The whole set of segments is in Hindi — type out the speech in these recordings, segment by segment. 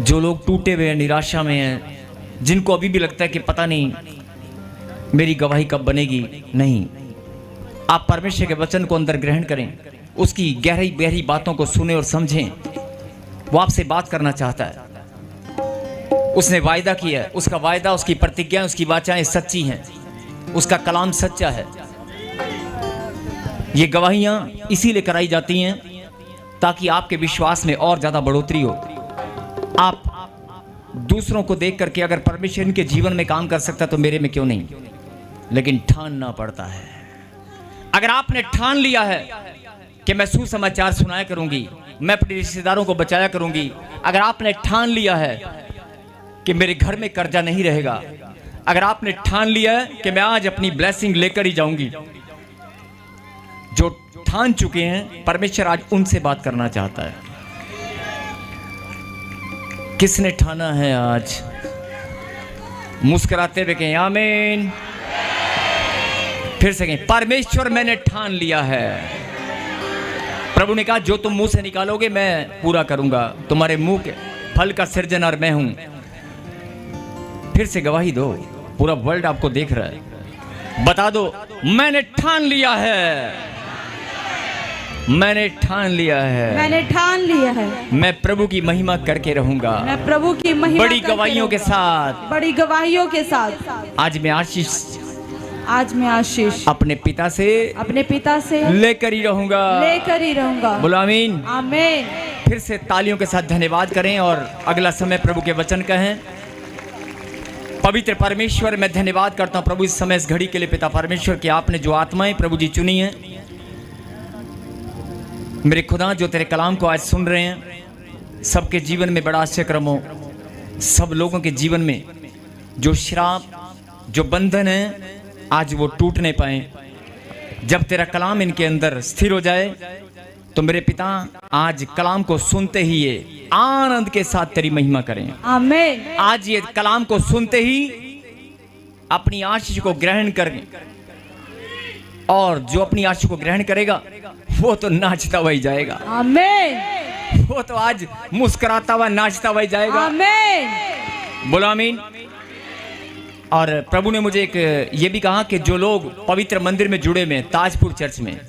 जो लोग टूटे हुए हैं, निराशा में हैं, जिनको अभी भी लगता है कि पता नहीं मेरी गवाही कब बनेगी, नहीं, आप परमेश्वर के वचन को अंदर ग्रहण करें, उसकी गहरी गहरी बातों को सुने और समझें। वो आपसे बात करना चाहता है, उसने वायदा किया है, उसका वायदा, उसकी प्रतिज्ञा, उसकी वाचाएं सच्ची हैं, उसका कलाम सच्चा है। ये गवाहियां इसीलिए कराई जाती हैं ताकि आपके विश्वास में और ज्यादा बढ़ोतरी हो। आप दूसरों को देख करके अगर परमेश्वर इनके जीवन में काम कर सकता तो मेरे में क्यों नहीं, लेकिन ठानना पड़ता है। अगर आपने ठान लिया है कि मैं सुसमाचार सुनाया करूंगी, मैं अपने रिश्तेदारों को बचाया करूंगी, अगर आपने ठान लिया है कि मेरे घर में कर्जा नहीं रहेगा, अगर आपने ठान लिया है कि मैं आज अपनी ब्लेसिंग लेकर ही जाऊंगी, जो ठान चुके हैं परमेश्वर आज उनसे बात करना चाहता है। किसने ठाना है आज? मुस्कुराते हुए कहें आमीन। फिर से कहें परमेश्वर मैंने ठान लिया है। प्रभु ने कहा जो तुम मुंह से निकालोगे मैं पूरा करूंगा, तुम्हारे मुंह के फल का सृजनहार मैं हूं। फिर से गवाही दो, पूरा वर्ल्ड आपको देख रहा है, बता दो मैंने ठान लिया है, मैंने ठान लिया है, मैंने ठान लिया है, मैं प्रभु की महिमा करके रहूंगा, मैं प्रभु की महिमा बड़ी गवाहियों के साथ, बड़ी गवाहियों के साथ। आज मैं आशीष अपने पिता से लेकर ही रहूंगा, बोलो आमीन। आमीन। फिर से तालियों के साथ धन्यवाद करें और अगला समय प्रभु के वचन कहें। पवित्र परमेश्वर, मैं धन्यवाद करता हूं प्रभु इस समय इस घड़ी के लिए। पिता परमेश्वर की आपने जो आत्माएं प्रभु जी चुनी हैं, मेरे खुदा जो तेरे कलाम को आज सुन रहे हैं, सबके जीवन में बड़ा आश्चर्यक्रम हो। सब लोगों के जीवन में जो श्राप, जो बंधन है, आज वो टूट नहीं पाए। जब तेरा कलाम इनके अंदर स्थिर हो जाए तो मेरे पिता आज कलाम को सुनते ही ये आनंद के साथ तेरी महिमा करें। आमीन। आज ये कलाम को सुनते ही अपनी आशीष को ग्रहण करें, और जो अपनी आशीष को ग्रहण करेगा वो तो नाचता हुआ ही जाएगा। आमीन। वो तो आज मुस्कुराता हुआ नाचता हुआ ही जाएगा। आमीन। बोलो आमीन। और प्रभु ने मुझे एक ये भी कहा कि जो लोग पवित्र मंदिर में जुड़े हुए हैं, ताजपुर चर्च में,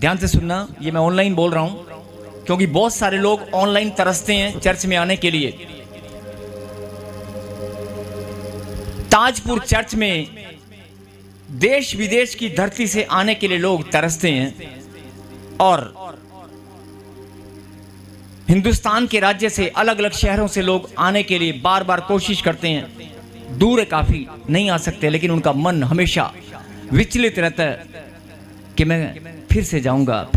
ध्यान से सुनना, ये मैं ऑनलाइन बोल रहा हूं क्योंकि बहुत सारे लोग ऑनलाइन तरसते हैं चर्च में आने के लिए। ताजपुर चर्च में देश विदेश की धरती से आने के लिए लोग तरसते हैं, और हिंदुस्तान के राज्य से अलग अलग शहरों से लोग आने के लिए बार बार कोशिश करते हैं। दूर है, काफी नहीं आ सकते, लेकिन उनका मन हमेशा विचलित रहता है कि मैं फिर से जाऊंगा।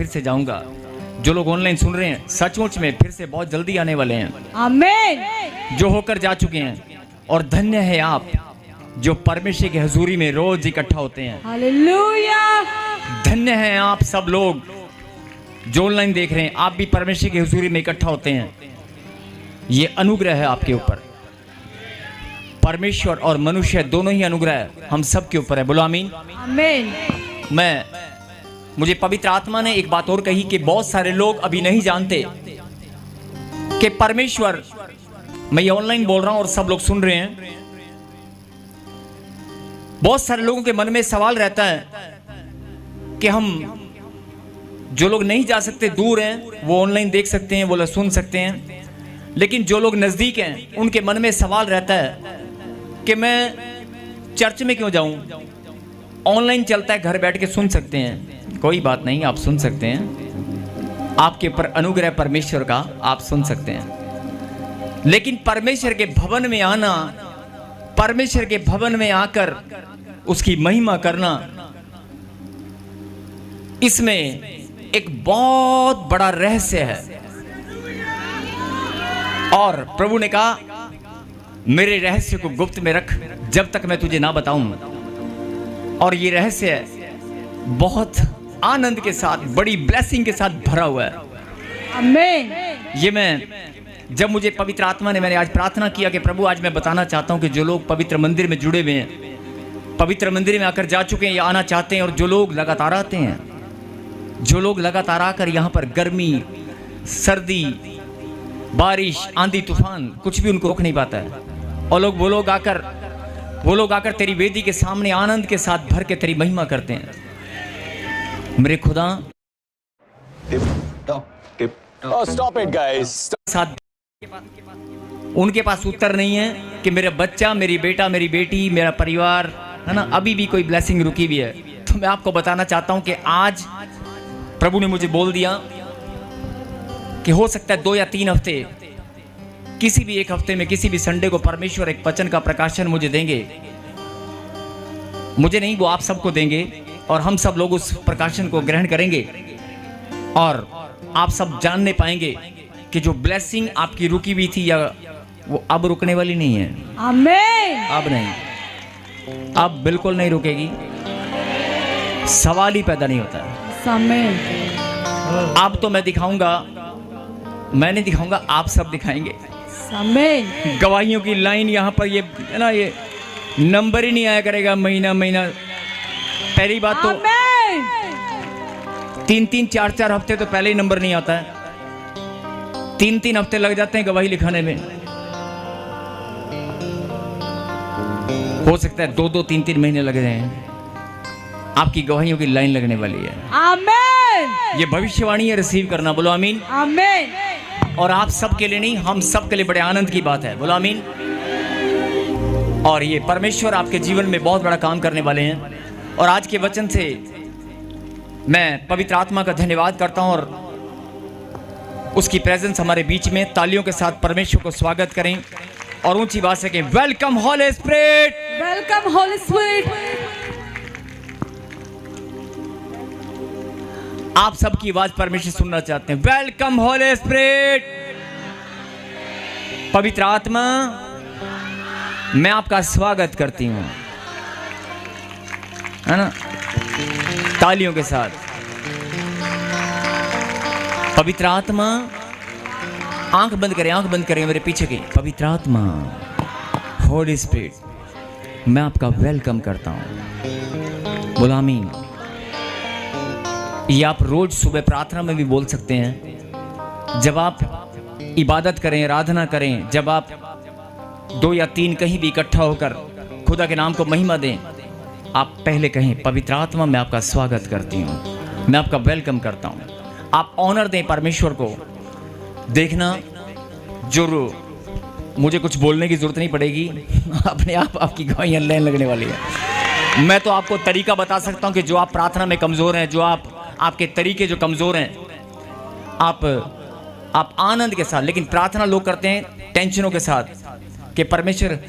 जो लोग ऑनलाइन सुन रहे हैं, सचमुच में फिर से बहुत जल्दी आने वाले हैं। आमीन। जो होकर जा चुके हैं, और धन्य है आप जो परमेश्वर की हजूरी में रोज इकट्ठा होते हैं। हालेलुया। धन्य है आप सब लोग जो ऑनलाइन देख रहे हैं, आप भी परमेश्वर की हुजूरी में इकट्ठा होते हैं। ये अनुग्रह है आपके ऊपर। परमेश्वर और मनुष्य दोनों ही अनुग्रह हम सब के ऊपर है। बोलो आमीन। आमीन। मुझे पवित्र आत्मा ने एक बात और कही कि बहुत सारे लोग अभी नहीं जानते कि परमेश्वर, मैं ये ऑनलाइन बोल रहा हूं और सब लोग सुन रहे हैं, बहुत सारे लोगों के मन में सवाल रहता है कि हम जो लोग नहीं जा सकते, दूर हैं, वो ऑनलाइन देख सकते हैं, वो सुन सकते हैं, लेकिन जो लोग नजदीक हैं उनके मन में सवाल रहता है कि मैं चर्च में क्यों जाऊं, ऑनलाइन चलता है, घर बैठ के सुन सकते हैं। कोई बात नहीं, आप सुन सकते हैं, आपके ऊपर अनुग्रह परमेश्वर का, आप सुन सकते हैं। लेकिन परमेश्वर के भवन में आना, परमेश्वर के भवन में आकर उसकी महिमा करना, इसमें एक बहुत बड़ा रहस्य है। और प्रभु ने कहा मेरे रहस्य को गुप्त में रख जब तक मैं तुझे ना बताऊं। और ये रहस्य बहुत आनंद के साथ, बड़ी ब्लेसिंग के साथ भरा हुआ है। आमीन। ये जब मुझे पवित्र आत्मा ने, मैंने आज प्रार्थना किया कि प्रभु आज मैं बताना चाहता हूं कि जो लोग पवित्र मंदिर में जुड़े हुए हैं, पवित्र मंदिर में आकर जा चुके हैं या आना चाहते हैं, और जो लोग लगातार आते हैं, जो लोग लगातार आकर यहाँ पर गर्मी सर्दी, बारिश, आंधी, तूफान कुछ भी उनको रोक नहीं पाता है। और वो लोग आकर तेरी वेदी के सामने आनंद के साथ भर के तेरी महिमा करते हैं। मेरे खुदा Stop it, guys. साथ उनके पास उत्तर नहीं है कि मेरा बच्चा, मेरी बेटा, मेरी बेटी, मेरा परिवार है ना, अभी भी कोई ब्लेसिंग रुकी हुई है। तो मैं आपको बताना चाहता हूं कि आज प्रभु ने मुझे बोल दिया कि हो सकता है 2 या 3 हफ्ते, किसी भी एक हफ्ते में, किसी भी संडे को परमेश्वर एक वचन का प्रकाशन मुझे देंगे। मुझे नहीं, वो आप सबको देंगे और हम सब लोग उस प्रकाशन को ग्रहण करेंगे और आप सब जानने पाएंगे कि जो ब्लेसिंग आपकी रुकी हुई थी या वो अब रुकने वाली नहीं है। आमीन। अब नहीं, अब बिल्कुल नहीं रुकेगी, सवाल ही पैदा नहीं होता है। आमीन। अब तो मैं नहीं दिखाऊंगा, आप सब दिखाएंगे। आमीन। गवाहियों की लाइन यहाँ पर ये है ना, ये नंबर ही नहीं आया करेगा महीना। पहली बात तो आमीन। 3-3, 4-4 हफ्ते तो पहले ही नंबर नहीं आता है। 3-3 हफ्ते लग जाते हैं गवाही लिखाने में। हो सकता है 2-2, 3-3 महीने लग रहे हैं। आपकी गवाहियों की लाइन लगने वाली है। आमीन। ये भविष्यवाणी है, रिसीव करना। बोलो आमीन। आमीन। और आप सबके लिए नहीं, हम सबके लिए बड़े आनंद की बात है। बोलो आमीन। और ये परमेश्वर आपके जीवन में बहुत बड़ा काम करने वाले हैं। और आज के वचन से मैं पवित्र आत्मा का धन्यवाद करता हूं और उसकी प्रेजेंस हमारे बीच में। तालियों के साथ परमेश्वर को स्वागत करें और ऊंची बात से कहें, welcome Holi spirit, welcome Holi spirit. आप सबकी आवाज परमेश्वर सुनना चाहते हैं। Welcome Holi spirit. पवित्र आत्मा, मैं आपका स्वागत करती हूं, है ना, तालियों के साथ। पवित्र आत्मा, आंख बंद करें मेरे पीछे की। पवित्र आत्मा, होली स्पिरिट, मैं आपका वेलकम करता हूं। बोलो आमीन। ये आप रोज सुबह प्रार्थना में भी बोल सकते हैं। जब आप इबादत करें, आराधना करें, जब आप 2 या 3 कहीं भी इकट्ठा होकर खुदा के नाम को महिमा दें, आप पहले कहें, पवित्र आत्मा, मैं आपका स्वागत करती हूँ, मैं आपका वेलकम करता हूँ। आप ऑनर दें परमेश्वर को। देखना, जो मुझे कुछ बोलने की जरूरत नहीं पड़ेगी, अपने आप आपकी गवाहियाँ लाइन लगने वाली है। मैं तो आपको तरीका बता सकता हूँ कि जो आप प्रार्थना में कमज़ोर हैं, जो आपके तरीके जो कमज़ोर हैं, आप आनंद के साथ, लेकिन प्रार्थना लोग करते हैं टेंशनों के साथ कि परमेश्वर,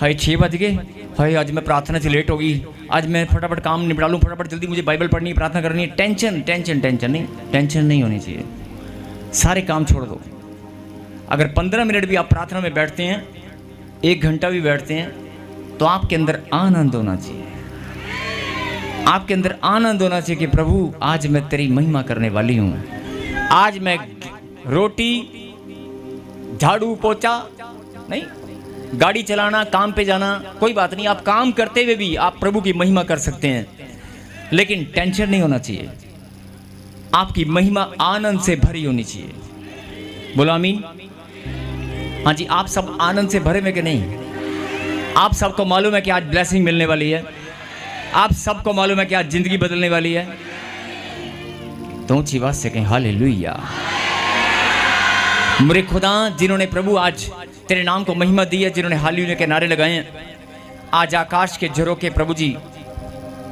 हाय 6 बज गए, हाय आज मैं प्रार्थना से लेट होगी, आज मैं फटाफट काम निपटा लूँ, फटाफट जल्दी मुझे बाइबल पढ़नी है, प्रार्थना करनी है। टेंशन नहीं होनी चाहिए। सारे काम छोड़ दो। अगर 15 मिनट भी आप प्रार्थना में बैठते हैं, 1 घंटा भी बैठते हैं, तो आपके अंदर आनंद होना चाहिए। आपके अंदर आनंद होना चाहिए कि प्रभु, आज मैं तेरी महिमा करने वाली हूँ। आज मैं रोटी, झाड़ू, पोछा नहीं, गाड़ी चलाना, काम पे जाना, कोई बात नहीं। आप काम करते हुए भी आप प्रभु की महिमा कर सकते हैं, लेकिन टेंशन नहीं होना चाहिए। आपकी महिमा आनंद से भरी होनी चाहिए। बोलो आमीन। हाँ जी, आप सब आनंद से भरे में कि नहीं? आप सबको मालूम है कि आज ब्लेसिंग मिलने वाली है। आप सबको मालूम है कि आज जिंदगी बदलने वाली है। तो ऊंची आवाज से कहें हालेलुया। मेरे खुदा, जिन्होंने प्रभु आज तेरे नाम को महिमा दी है, जिन्होंने हालेलुया के नारे लगाए हैं, आज आकाश के झरोखे प्रभु जी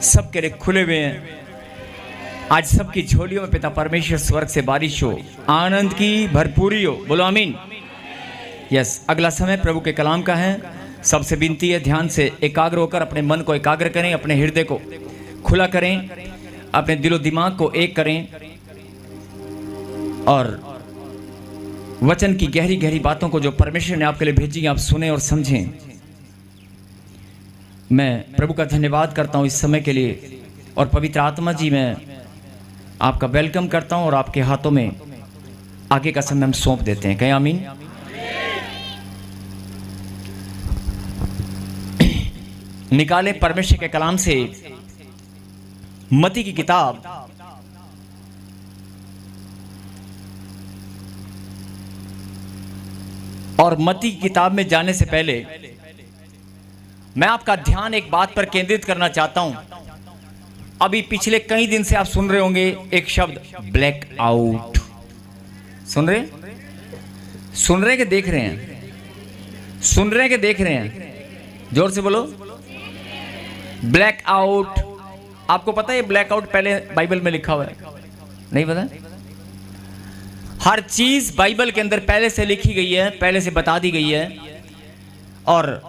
सबके लिए खुले हुए हैं। आज सबकी झोलियों में पिता परमेश्वर स्वर्ग से बारिश हो, आनंद की भरपूरी हो। बोलो आमीन। यस, अगला समय प्रभु के कलाम का है। सबसे विनती है, ध्यान से एकाग्र होकर अपने मन को एकाग्र करें, अपने हृदय को खुला करें, अपने दिलो दिमाग को एक करें और वचन की गहरी गहरी बातों को जो परमेश्वर ने आपके लिए भेजी, आप सुने और समझें। मैं प्रभु का धन्यवाद करता हूं इस समय के लिए। और पवित्र आत्मा जी, मैं आपका वेलकम करता हूं और आपके हाथों में आगे का समय हम सौंप देते हैं। कहें आमीन। निकाले परमेश्वर के कलाम से मत्ती की किताब और मत्ती की किताब में जाने से पहले मैं आपका ध्यान एक बात पर केंद्रित करना चाहता हूं। अभी पिछले कई दिन से आप सुन रहे होंगे एक शब्द ब्लैक आउट। सुन रहे कि देख रहे हैं? सुन रहे हैं कि देख रहे हैं? जोर से बोलो। Black out. आपको पता है ब्लैक आउट पहले बाइबल में लिखा हुआ है? नहीं पता? हर चीज बाइबल के अंदर पहले से लिखी गई है, पहले से बता दी गई है। और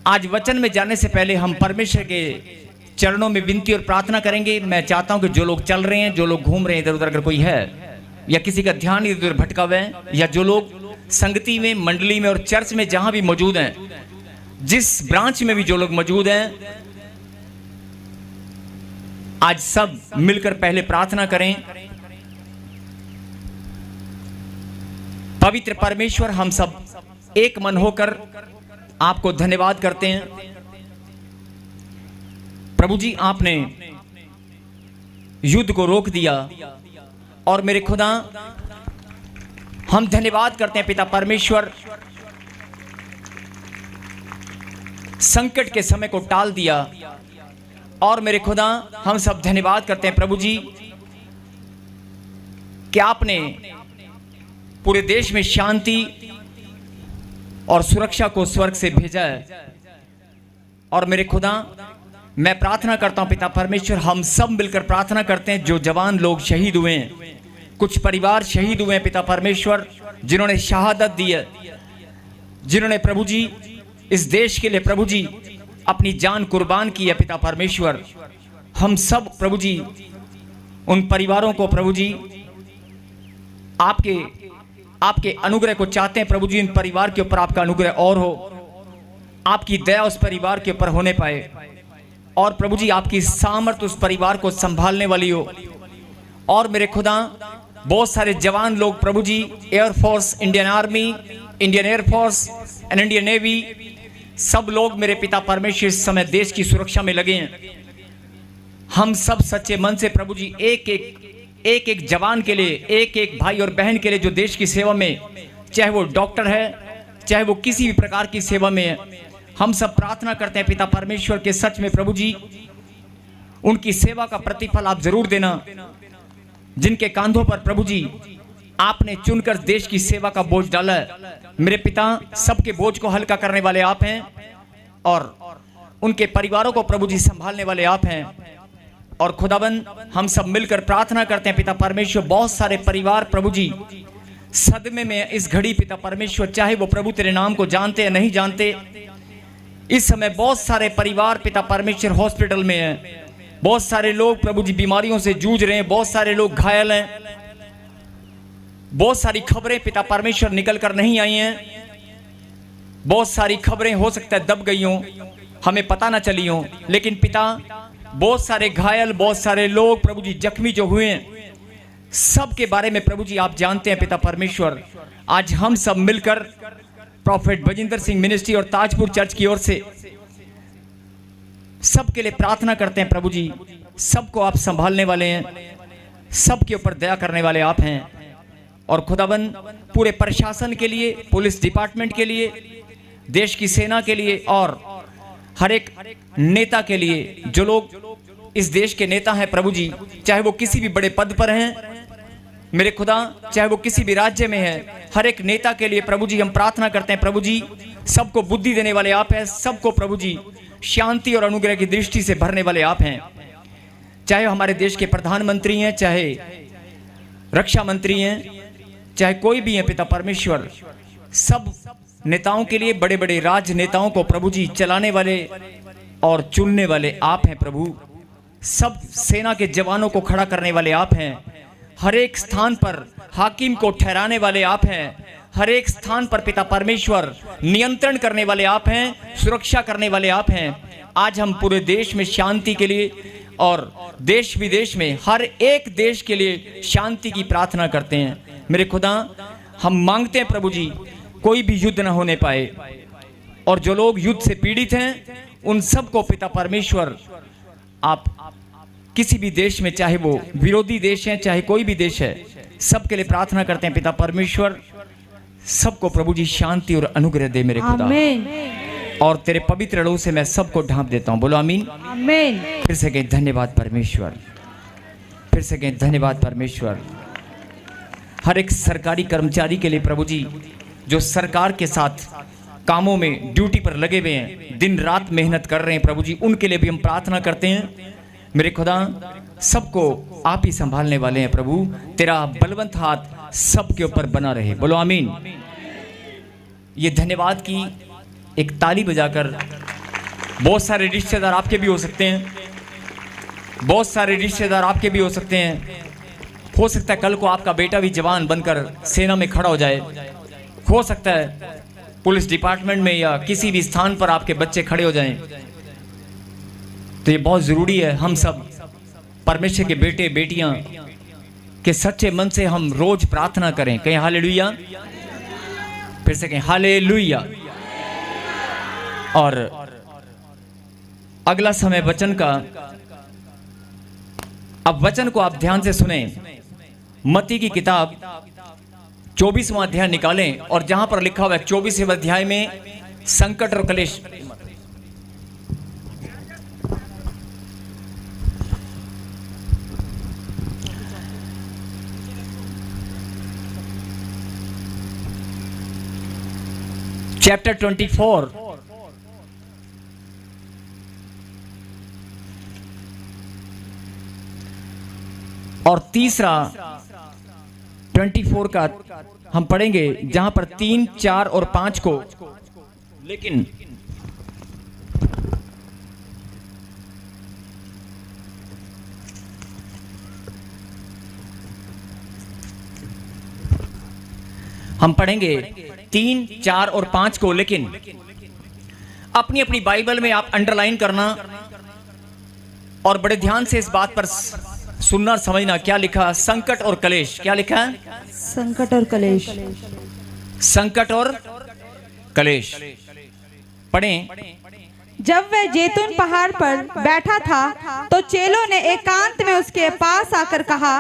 आज वचन में जाने से पहले हम परमेश्वर के चरणों में विनती और प्रार्थना करेंगे। मैं चाहता हूं कि जो लोग चल रहे हैं, जो लोग घूम रहे हैं इधर उधर, अगर कोई है या किसी का ध्यान इधर उधर भटका हुआ है, या जो लोग संगति में, मंडली में और चर्च में जहां भी मौजूद हैं, जिस ब्रांच में भी जो लोग मौजूद हैं, आज सब मिलकर पहले प्रार्थना करें। पवित्र परमेश्वर, हम सब एक मन होकर आपको धन्यवाद करते हैं। प्रभु जी, आपने युद्ध को रोक दिया और मेरे खुदा हम धन्यवाद करते हैं पिता परमेश्वर, संकट के समय को टाल दिया। और मेरे खुदा हम सब धन्यवाद करते हैं प्रभु जी कि आपने पूरे देश में शांति और सुरक्षा को स्वर्ग से भेजा है। और मेरे खुदा, मैं प्रार्थना करता हूं पिता परमेश्वर, हम सब मिलकर प्रार्थना करते हैं जो जवान लोग शहीद हुए हैं, कुछ परिवार शहीद हुए हैं पिता परमेश्वर, जिन्होंने शहादत दी है, जिन्होंने प्रभु जी इस देश के लिए प्रभु जी अपनी जान कुर्बान की है पिता परमेश्वर। हम सब प्रभु जी उन परिवारों को प्रभु जी आपके अनुग्रह को चाहते हैं प्रभु जी। इन परिवार के ऊपर आपका अनुग्रह और हो, आपकी दया उस परिवार के ऊपर होने पाए, और प्रभु जी आपकी सामर्थ उस परिवार को संभालने वाली हो। और मेरे खुदा, बहुत सारे जवान लोग प्रभु जी, air force, Indian army, Indian air force and Indian navy, सब लोग मेरे पिता परमेश्वर इस समय देश की सुरक्षा में लगे हैं। हम सब सच्चे मन से प्रभु जी एक एक जवान के लिए, एक एक भाई और बहन के लिए जो देश की सेवा में, चाहे वो डॉक्टर है, चाहे वो किसी भी प्रकार की सेवा में है, हम सब प्रार्थना करते हैं पिता परमेश्वर के सच में प्रभु जी उनकी सेवा का प्रतिफल आप जरूर देना। जिनके कांधों पर प्रभु जी आपने चुनकर देश की सेवा का बोझ डाला है, मेरे पिता, सबके बोझ को हल्का करने वाले आप हैं और उनके परिवारों को प्रभु जी संभालने वाले आप हैं। और खुदाबंद, हम सब मिलकर प्रार्थना करते हैं पिता परमेश्वर, बहुत सारे परिवार प्रभु जी सदमे में इस घड़ी पिता परमेश्वर, चाहे वो प्रभु तेरे नाम को जानते या नहीं जानते, इस समय बहुत सारे परिवार पिता परमेश्वर हॉस्पिटल में हैं, बहुत सारे लोग प्रभु जी बीमारियों से जूझ रहे हैं, बहुत सारे लोग घायल हैं, बहुत सारी खबरें पिता परमेश्वर निकल कर नहीं आई हैं, बहुत सारी खबरें हो सकता है दब गई हों, हमें पता ना चली हों, लेकिन पिता बहुत सारे घायल, बहुत सारे लोग प्रभु जी जख्मी जो हुए हैं, सब के बारे में प्रभु जी आप जानते हैं पिता परमेश्वर। आज हम सब मिलकर प्रॉफेट बजिंदर सिंह मिनिस्ट्री और ताजपुर चर्च की ओर से सबके लिए प्रार्थना करते हैं प्रभु जी। सबको आप संभालने वाले हैं, सबके ऊपर दया करने वाले आप हैं। और खुदाबंद, पूरे प्रशासन के लिए, पुलिस डिपार्टमेंट के लिए, देश की सेना के लिए और हर एक नेता के लिए, जो लोग इस देश के नेता हैं प्रभु जी, चाहे वो किसी भी बड़े पद पर हैं मेरे खुदा, चाहे वो किसी भी राज्य में है, हर एक नेता के लिए प्रभु जी हम प्रार्थना करते हैं प्रभु जी। सबको बुद्धि देने वाले आप हैं, सबको प्रभु जी शांति और अनुग्रह की दृष्टि से भरने वाले आप हैं। चाहे हमारे देश के प्रधानमंत्री हैं, चाहे रक्षा मंत्री हैं, चाहे कोई भी है पिता परमेश्वर, सब नेताओं के लिए, बड़े बड़े राजनेताओं को प्रभु जी चलाने वाले और चुनने वाले आप हैं प्रभु। सब सेना के जवानों को खड़ा करने वाले आप हैं, हर एक स्थान पर हाकिम को ठहराने वाले आप हैं, हर एक स्थान पर पिता परमेश्वर नियंत्रण करने वाले आप हैं, सुरक्षा करने वाले आप हैं। आज हम पूरे देश में शांति के लिए और देश विदेश में हर एक देश के लिए शांति की प्रार्थना करते हैं। मेरे खुदा, हम मांगते हैं प्रभु जी कोई भी युद्ध ना होने पाए, और जो लोग युद्ध से पीड़ित हैं उन सबको पिता परमेश्वर आप किसी भी देश में, चाहे वो विरोधी देश है चाहे कोई भी देश है, सबके लिए प्रार्थना करते हैं पिता परमेश्वर। सबको प्रभु जी शांति और अनुग्रह दे मेरे खुदा। आमीन और तेरे पवित्र लहू से मैं सबको ढांप देता हूं। बोलो आमीन। आमीन। फिर से कहें धन्यवाद परमेश्वर। फिर से कहें धन्यवाद परमेश्वर। हर एक सरकारी कर्मचारी के लिए प्रभु जी जो सरकार के साथ कामों में ड्यूटी पर लगे हुए हैं, दिन रात मेहनत कर रहे हैं प्रभु जी, उनके लिए भी हम प्रार्थना करते हैं। मेरे खुदा सबको आप ही संभालने वाले हैं प्रभु। तेरा बलवंत हाथ सबके ऊपर बना रहे। बोलो आमीन। ये धन्यवाद की एक ताली बजाकर, बहुत सारे रिश्तेदार आपके भी हो सकते हैं, बहुत सारे रिश्तेदार आपके भी हो सकते हैं। हो सकता है कल को आपका बेटा भी जवान बनकर सेना में खड़ा हो जाए। हो सकता है पुलिस डिपार्टमेंट में या किसी भी स्थान पर आपके बच्चे खड़े हो जाएं। तो ये बहुत ज़रूरी है हम सब परमेश्वर के बेटे बेटियां के सच्चे मन से हम रोज प्रार्थना करें। कहें हालेलुया। फिर से कहें हालेलुया। और अगला समय वचन का, अब वचन को आप ध्यान से सुने। मत्ती की किताब 24वां अध्याय निकालें और जहां पर लिखा हुआ है 24वें अध्याय में संकट और क्लेश। चैप्टर 24 और तीसरा 24 का हम पढ़ेंगे जहां पर 3, 4 और 5 को, लेकिन हम पढ़ेंगे 3, 4 और 5 को, लेकिन अपनी अपनी बाइबल में आप अंडरलाइन करना और बड़े ध्यान से इस बात पर सुनना समझना। क्या लिखा? संकट और क्लेश। क्या लिखा है? संकट और क्लेश। संकट और क्लेश। पढ़ें। जब वह जैतून पहाड़ पर बैठा था तो चेलों ने एकांत में उसके पास आकर कहा,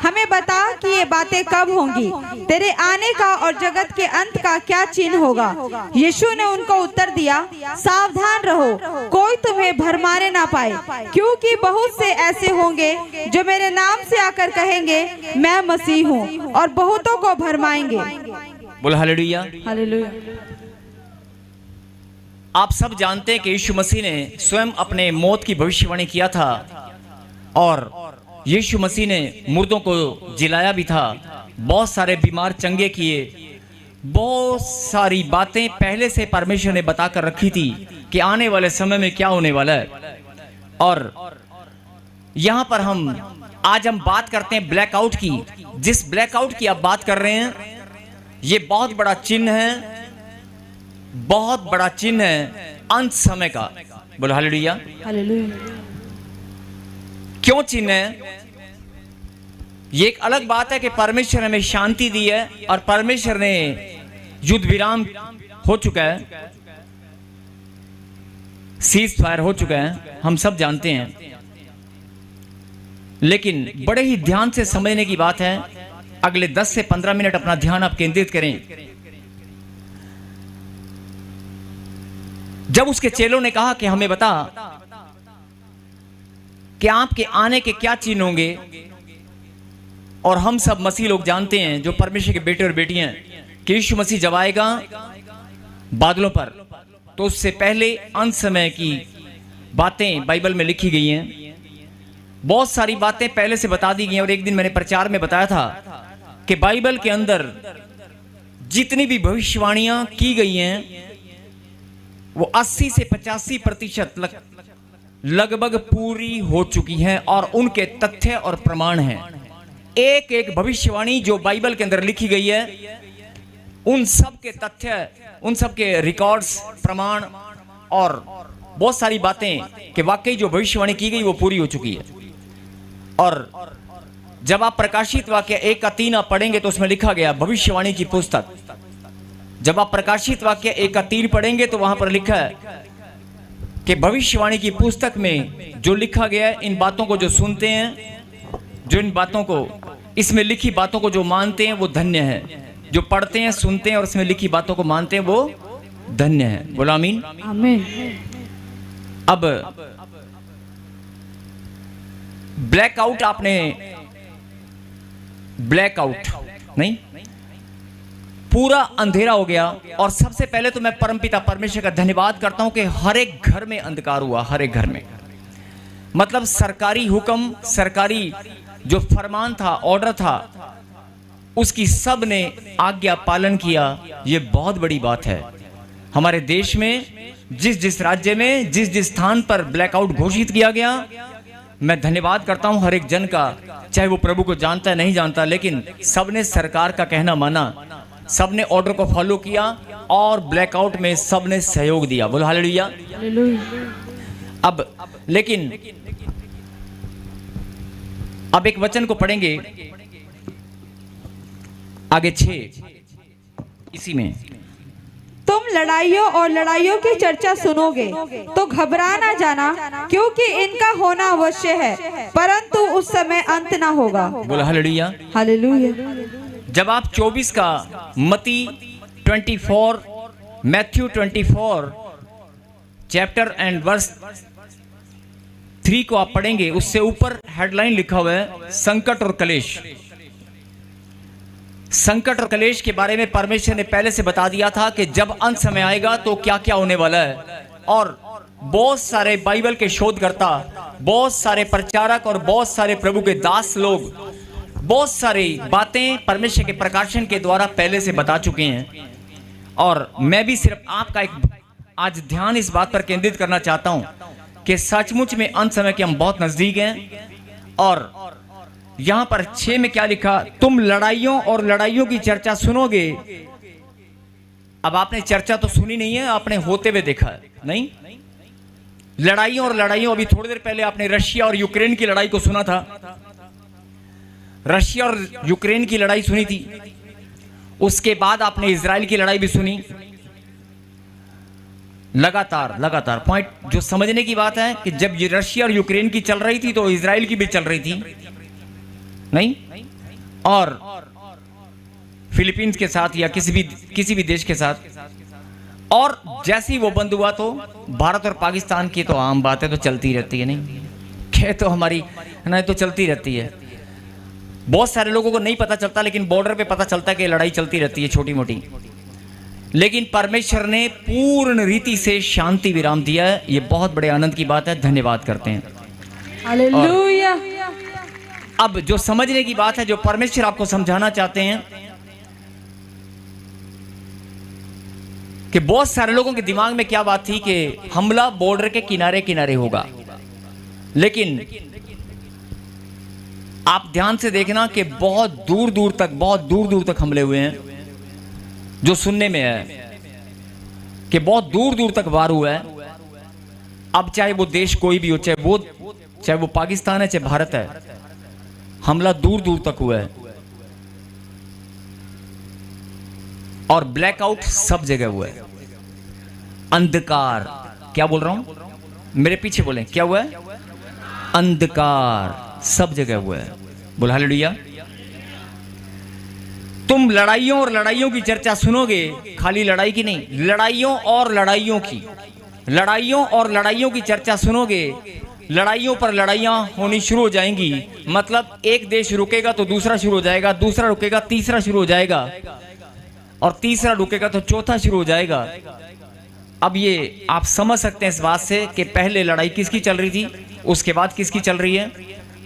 हमें बता कि ये बातें कब होंगी, तेरे आने का और जगत के अंत का क्या चिन्ह होगा। यीशु ने उनको उत्तर दिया, सावधान रहो, कोई तुम्हें भरमाने ना पाए, क्योंकि बहुत से ऐसे होंगे जो मेरे नाम से आकर कहेंगे मैं मसीह हूँ, और बहुतों को भरमाएंगे। बोलो हालेलुया। हालेलुया। आप सब जानते हैं कि यीशु मसीह ने स्वयं अपने मौत की भविष्यवाणी किया था और यीशु मसीह ने मुर्दों को जिलाया भी था, बहुत सारे बीमार चंगे किए, बहुत सारी बातें पहले से परमेश्वर ने बताकर रखी थी कि आने वाले समय में क्या होने वाला है। और यहां पर आज हम बात करते हैं ब्लैकआउट की। जिस ब्लैकआउट की आप बात कर रहे हैं, ये बहुत बड़ा चिन्ह है, बहुत बड़ा चिन्ह है अंत समय का। बोलो हालेलुया। हालेलुया। क्यों चिन्ह है? ये एक अलग बात है कि परमेश्वर ने हमें शांति दी है और परमेश्वर ने युद्ध विराम हो चुका है, सीज फायर हो चुका है, हम सब जानते हैं। लेकिन बड़े ही ध्यान से समझने की बात है। अगले 10 से 15 मिनट अपना ध्यान आप केंद्रित करें। जब उसके चेलों ने कहा कि हमें बता कि आपके आने के क्या चिन्ह होंगे, और हम सब मसीह लोग जानते हैं जो परमेश्वर के बेटे और बेटियां कि यीशु मसीह जब आएगा बादलों पर, तो उससे पहले अंत समय की बातें बाइबल में लिखी गई हैं। बहुत सारी बातें पहले से बता दी गई हैं। और एक दिन मैंने प्रचार में बताया था कि बाइबल के अंदर जितनी भी भविष्यवाणियां की गई हैं वो 80 से 85% लगभग पूरी हो चुकी हैं और उनके तथ्य और प्रमाण हैं। एक एक भविष्यवाणी जो बाइबल के अंदर लिखी गई है, उन सब के तथ्य, उन सब के रिकॉर्ड्स, प्रमाण और बहुत सारी बातें कि वाकई जो भविष्यवाणी की गई वो पूरी हो चुकी है। और जब आप प्रकाशित वाक्य 1 का 3 आप पढ़ेंगे तो उसमें लिखा गया भविष्यवाणी की पुस्तक। जब आप प्रकाशित वाक्य 1 का 3 पढ़ेंगे तो वहां पर लिखा है कि भविष्यवाणी की पुस्तक में जो लिखा गया है, इन बातों को जो सुनते हैं, जो इन बातों को, इसमें लिखी बातों को जो मानते हैं वो धन्य है। जो पढ़ते हैं, सुनते हैं और उसमें लिखी बातों को मानते हैं वो धन्य है। बोलो आमीन। आमीन। अब ब्लैकआउट, आपने ब्लैकआउट नहीं, पूरा अंधेरा हो गया। और सबसे पहले तो मैं परमपिता परमेश्वर का धन्यवाद करता हूं कि हर एक घर में अंधकार हुआ, हर एक घर में। मतलब सरकारी हुक्म, सरकारी जो फरमान था, ऑर्डर था, उसकी सब ने आज्ञा पालन किया। ये बहुत बड़ी बात है। हमारे देश में जिस जिस राज्य में जिस जिस स्थान पर ब्लैकआउट घोषित किया गया, मैं धन्यवाद करता हूं हर एक जन का, चाहे वो प्रभु को जानता है नहीं जानता, लेकिन सबने सरकार का कहना माना, सबने ऑर्डर को फॉलो किया और ब्लैकआउट में सबने सहयोग दिया। बोलो हालेलुया। अब लेकिन अब एक वचन को पढ़ेंगे आगे 6, इसी में, तुम लड़ाइयों और लड़ाइयों की चर्चा सुनोगे तो घबरा ना जाना, क्योंकि इनका होना अवश्य है, परंतु उस समय अंत ना होगा। बोलो हालेलुया। हालेलुया। जब आप 24 का मती 24, मैथ्यू 24 चैप्टर एंड वर्स 3 को आप पढ़ेंगे, उससे ऊपर हेडलाइन लिखा हुआ है संकट और कलेश। संकट और कलेश के बारे में परमेश्वर ने पहले से बता दिया था कि जब अंत समय आएगा तो क्या क्या होने वाला है। और बहुत सारे बाइबल के शोधकर्ता, बहुत सारे प्रचारक और बहुत सारे प्रभु के दास लोग बहुत सारी बातें परमेश्वर के प्रकाशन के द्वारा पहले से बता चुके हैं। और मैं भी सिर्फ आपका एक आज ध्यान इस बात पर केंद्रित करना चाहता हूं कि सचमुच में अंत समय के हम बहुत नजदीक हैं। और यहां पर 6 में क्या लिखा, तुम लड़ाइयों और लड़ाइयों की चर्चा सुनोगे। अब आपने चर्चा तो सुनी नहीं है, आपने होते हुए देखा है नहीं। लड़ाइयों और लड़ाइयों, अभी थोड़ी देर पहले आपने रशिया और यूक्रेन की लड़ाई को सुना था, रशिया और यूक्रेन की लड़ाई सुनी थी। उसके बाद आपने इजराइल की लड़ाई भी सुनी। लगातार लगातार पॉइंट जो समझने की बात है कि जब ये रशिया और यूक्रेन की चल रही थी तो इजराइल की भी चल रही थी नहीं, और फिलीपींस के साथ या किसी भी देश के साथ। और जैसे ही वो बंद हुआ तो भारत और पाकिस्तान की तो आम बातें तो चलती रहती है नहीं, क्या तो हमारी ना तो चलती रहती है। बहुत सारे लोगों को नहीं पता चलता, लेकिन बॉर्डर पे पता चलता है कि लड़ाई चलती रहती है छोटी मोटी। लेकिन परमेश्वर ने पूर्ण रीति से शांति विराम दिया है। ये बहुत बड़े आनंद की बात है, धन्यवाद करते हैं। हालेलुया। अब जो समझने की बात है, जो परमेश्वर आपको समझाना चाहते हैं कि बहुत सारे लोगों के दिमाग में क्या बात थी कि हमला बॉर्डर के किनारे किनारे होगा। लेकिन आप ध्यान से देखना कि बहुत दूर दूर तक हमले हुए हैं। जो सुनने में है कि बहुत दूर दूर तक वार हुआ है। अब चाहे वो देश कोई भी हो, चाहे वो पाकिस्तान है, चाहे भारत है, हमला दूर दूर तक हुआ है। और ब्लैकआउट सब जगह हुआ है। अंधकार, क्या बोल रहा हूं, मेरे पीछे बोले, क्या हुआ है? अंधकार सब जगह हुआ है। बोल हालेलुया। तुम लड़ाइयों और लड़ाइयों की चर्चा सुनोगे, खाली लड़ाई की नहीं, लड़ाइयों और लड़ाइयों की चर्चा सुनोगे। लड़ाइयों पर लड़ाइयां होनी शुरू हो जाएंगी। मतलब एक देश रुकेगा तो दूसरा शुरू हो जाएगा, दूसरा रुकेगा तीसरा शुरू हो जाएगा, और तीसरा रुकेगा तो चौथा शुरू हो जाएगा। अब ये आप समझ सकते हैं इस बात से कि पहले लड़ाई किसकी चल रही थी, उसके बाद किसकी चल रही है,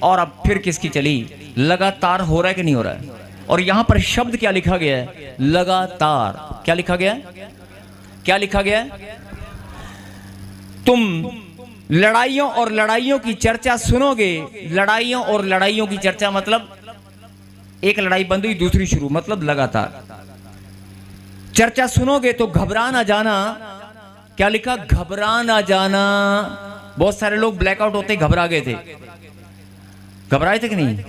और अब फिर किसकी चली। लगातार हो रहा है कि नहीं हो रहा है। और यहां पर शब्द क्या लिखा गया है? लगातार। क्या लिखा गया है? क्या लिखा गया है? तुम लड़ाइयों और लड़ाइयों की चर्चा सुनोगे। लड़ाइयों और लड़ाइयों की चर्चा मतलब एक लड़ाई बंद हुई दूसरी शुरू, मतलब लगातार चर्चा सुनोगे तो घबरा ना जाना। क्या लिखा? घबरा ना जाना। बहुत सारे लोग ब्लैकआउट होते घबरा गए थे। घबराए थे कि नहीं?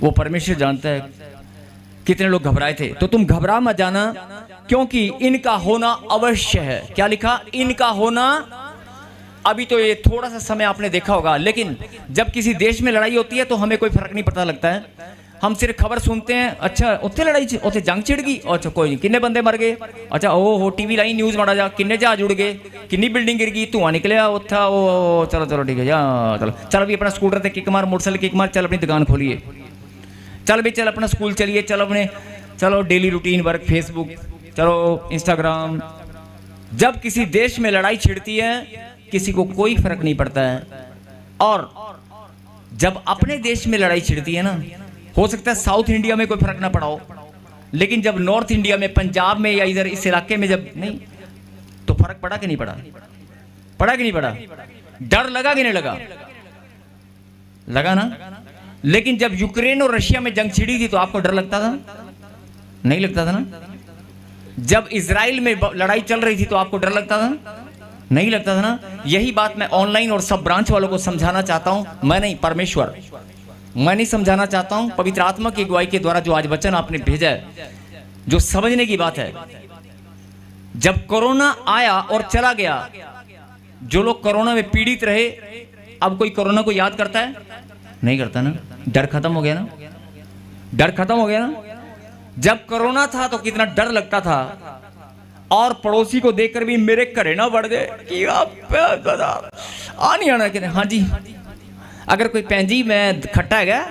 वो परमेश्वर जानता है कितने लोग घबराए थे। तो तुम घबरा मत जाना, क्योंकि इनका होना अवश्य है। क्या लिखा? इनका होना। अभी तो ये थोड़ा सा समय आपने देखा होगा, लेकिन जब किसी देश में लड़ाई होती है तो हमें कोई फर्क नहीं पड़ता लगता है। हम सिर्फ खबर सुनते हैं, अच्छा उत्थे लड़ाई उत्थे जंग छिड़ गई, अच्छा कोई नहीं, किन्ने बंदे मर गए, अच्छा ओ टीवी लाई न्यूज़ माड़ा जा, किन्ने जहाज उड़ गए, किन्नी बिल्डिंग गिर गई, धुआं निकलिया उत्था, ओ चलो चलो ठीक है जा, चलो चल भी अपना स्कूटर ते किक मार, मोटरसाइकिल किक मार, चल अपनी दुकान खोलिए, चल भी चल अपना स्कूल चलिए, चलो अपने चलो डेली रूटीन वर्क, फेसबुक, चलो इंस्टाग्राम। जब किसी देश में लड़ाई छिड़ती है किसी को कोई फर्क नहीं पड़ता है, और जब अपने देश में लड़ाई छिड़ती है ना, हो सकता है साउथ इंडिया में कोई फर्क ना पड़ा हो, लेकिन जब नॉर्थ इंडिया में, पंजाब में या इधर इस इलाके में जब नहीं, तो फर्क पड़ा कि नहीं पड़ा? पड़ा कि नहीं पड़ा? डर लगा कि नहीं लगा? लगा ना। लेकिन जब यूक्रेन और रशिया में जंग छिड़ी थी तो आपको डर लगता था? नहीं लगता था ना। जब इजराइल में लड़ाई चल रही थी तो आपको डर लगता था? नहीं लगता था ना। यही बात मैं ऑनलाइन और सब ब्रांच वालों को समझाना चाहता हूं। मैं नहीं, परमेश्वर, मैं नहीं समझाना चाहता हूं, पवित्र आत्मा की अगुवाई के द्वारा जो आज वचन आपने भेजा है, जो समझने की बात है। जब कोरोना आया और चला गया, जो लोग कोरोना में पीड़ित रहे, अब कोई कोरोना को याद करता है? नहीं करता ना। डर खत्म हो गया ना, डर खत्म हो गया ना। जब कोरोना था तो कितना डर लगता था, और पड़ोसी को देखकर भी मेरे घरे ना बढ़ जाए कि आ नहीं आना कि हाँ जी, अगर कोई भैन जी मैं खट्टा है,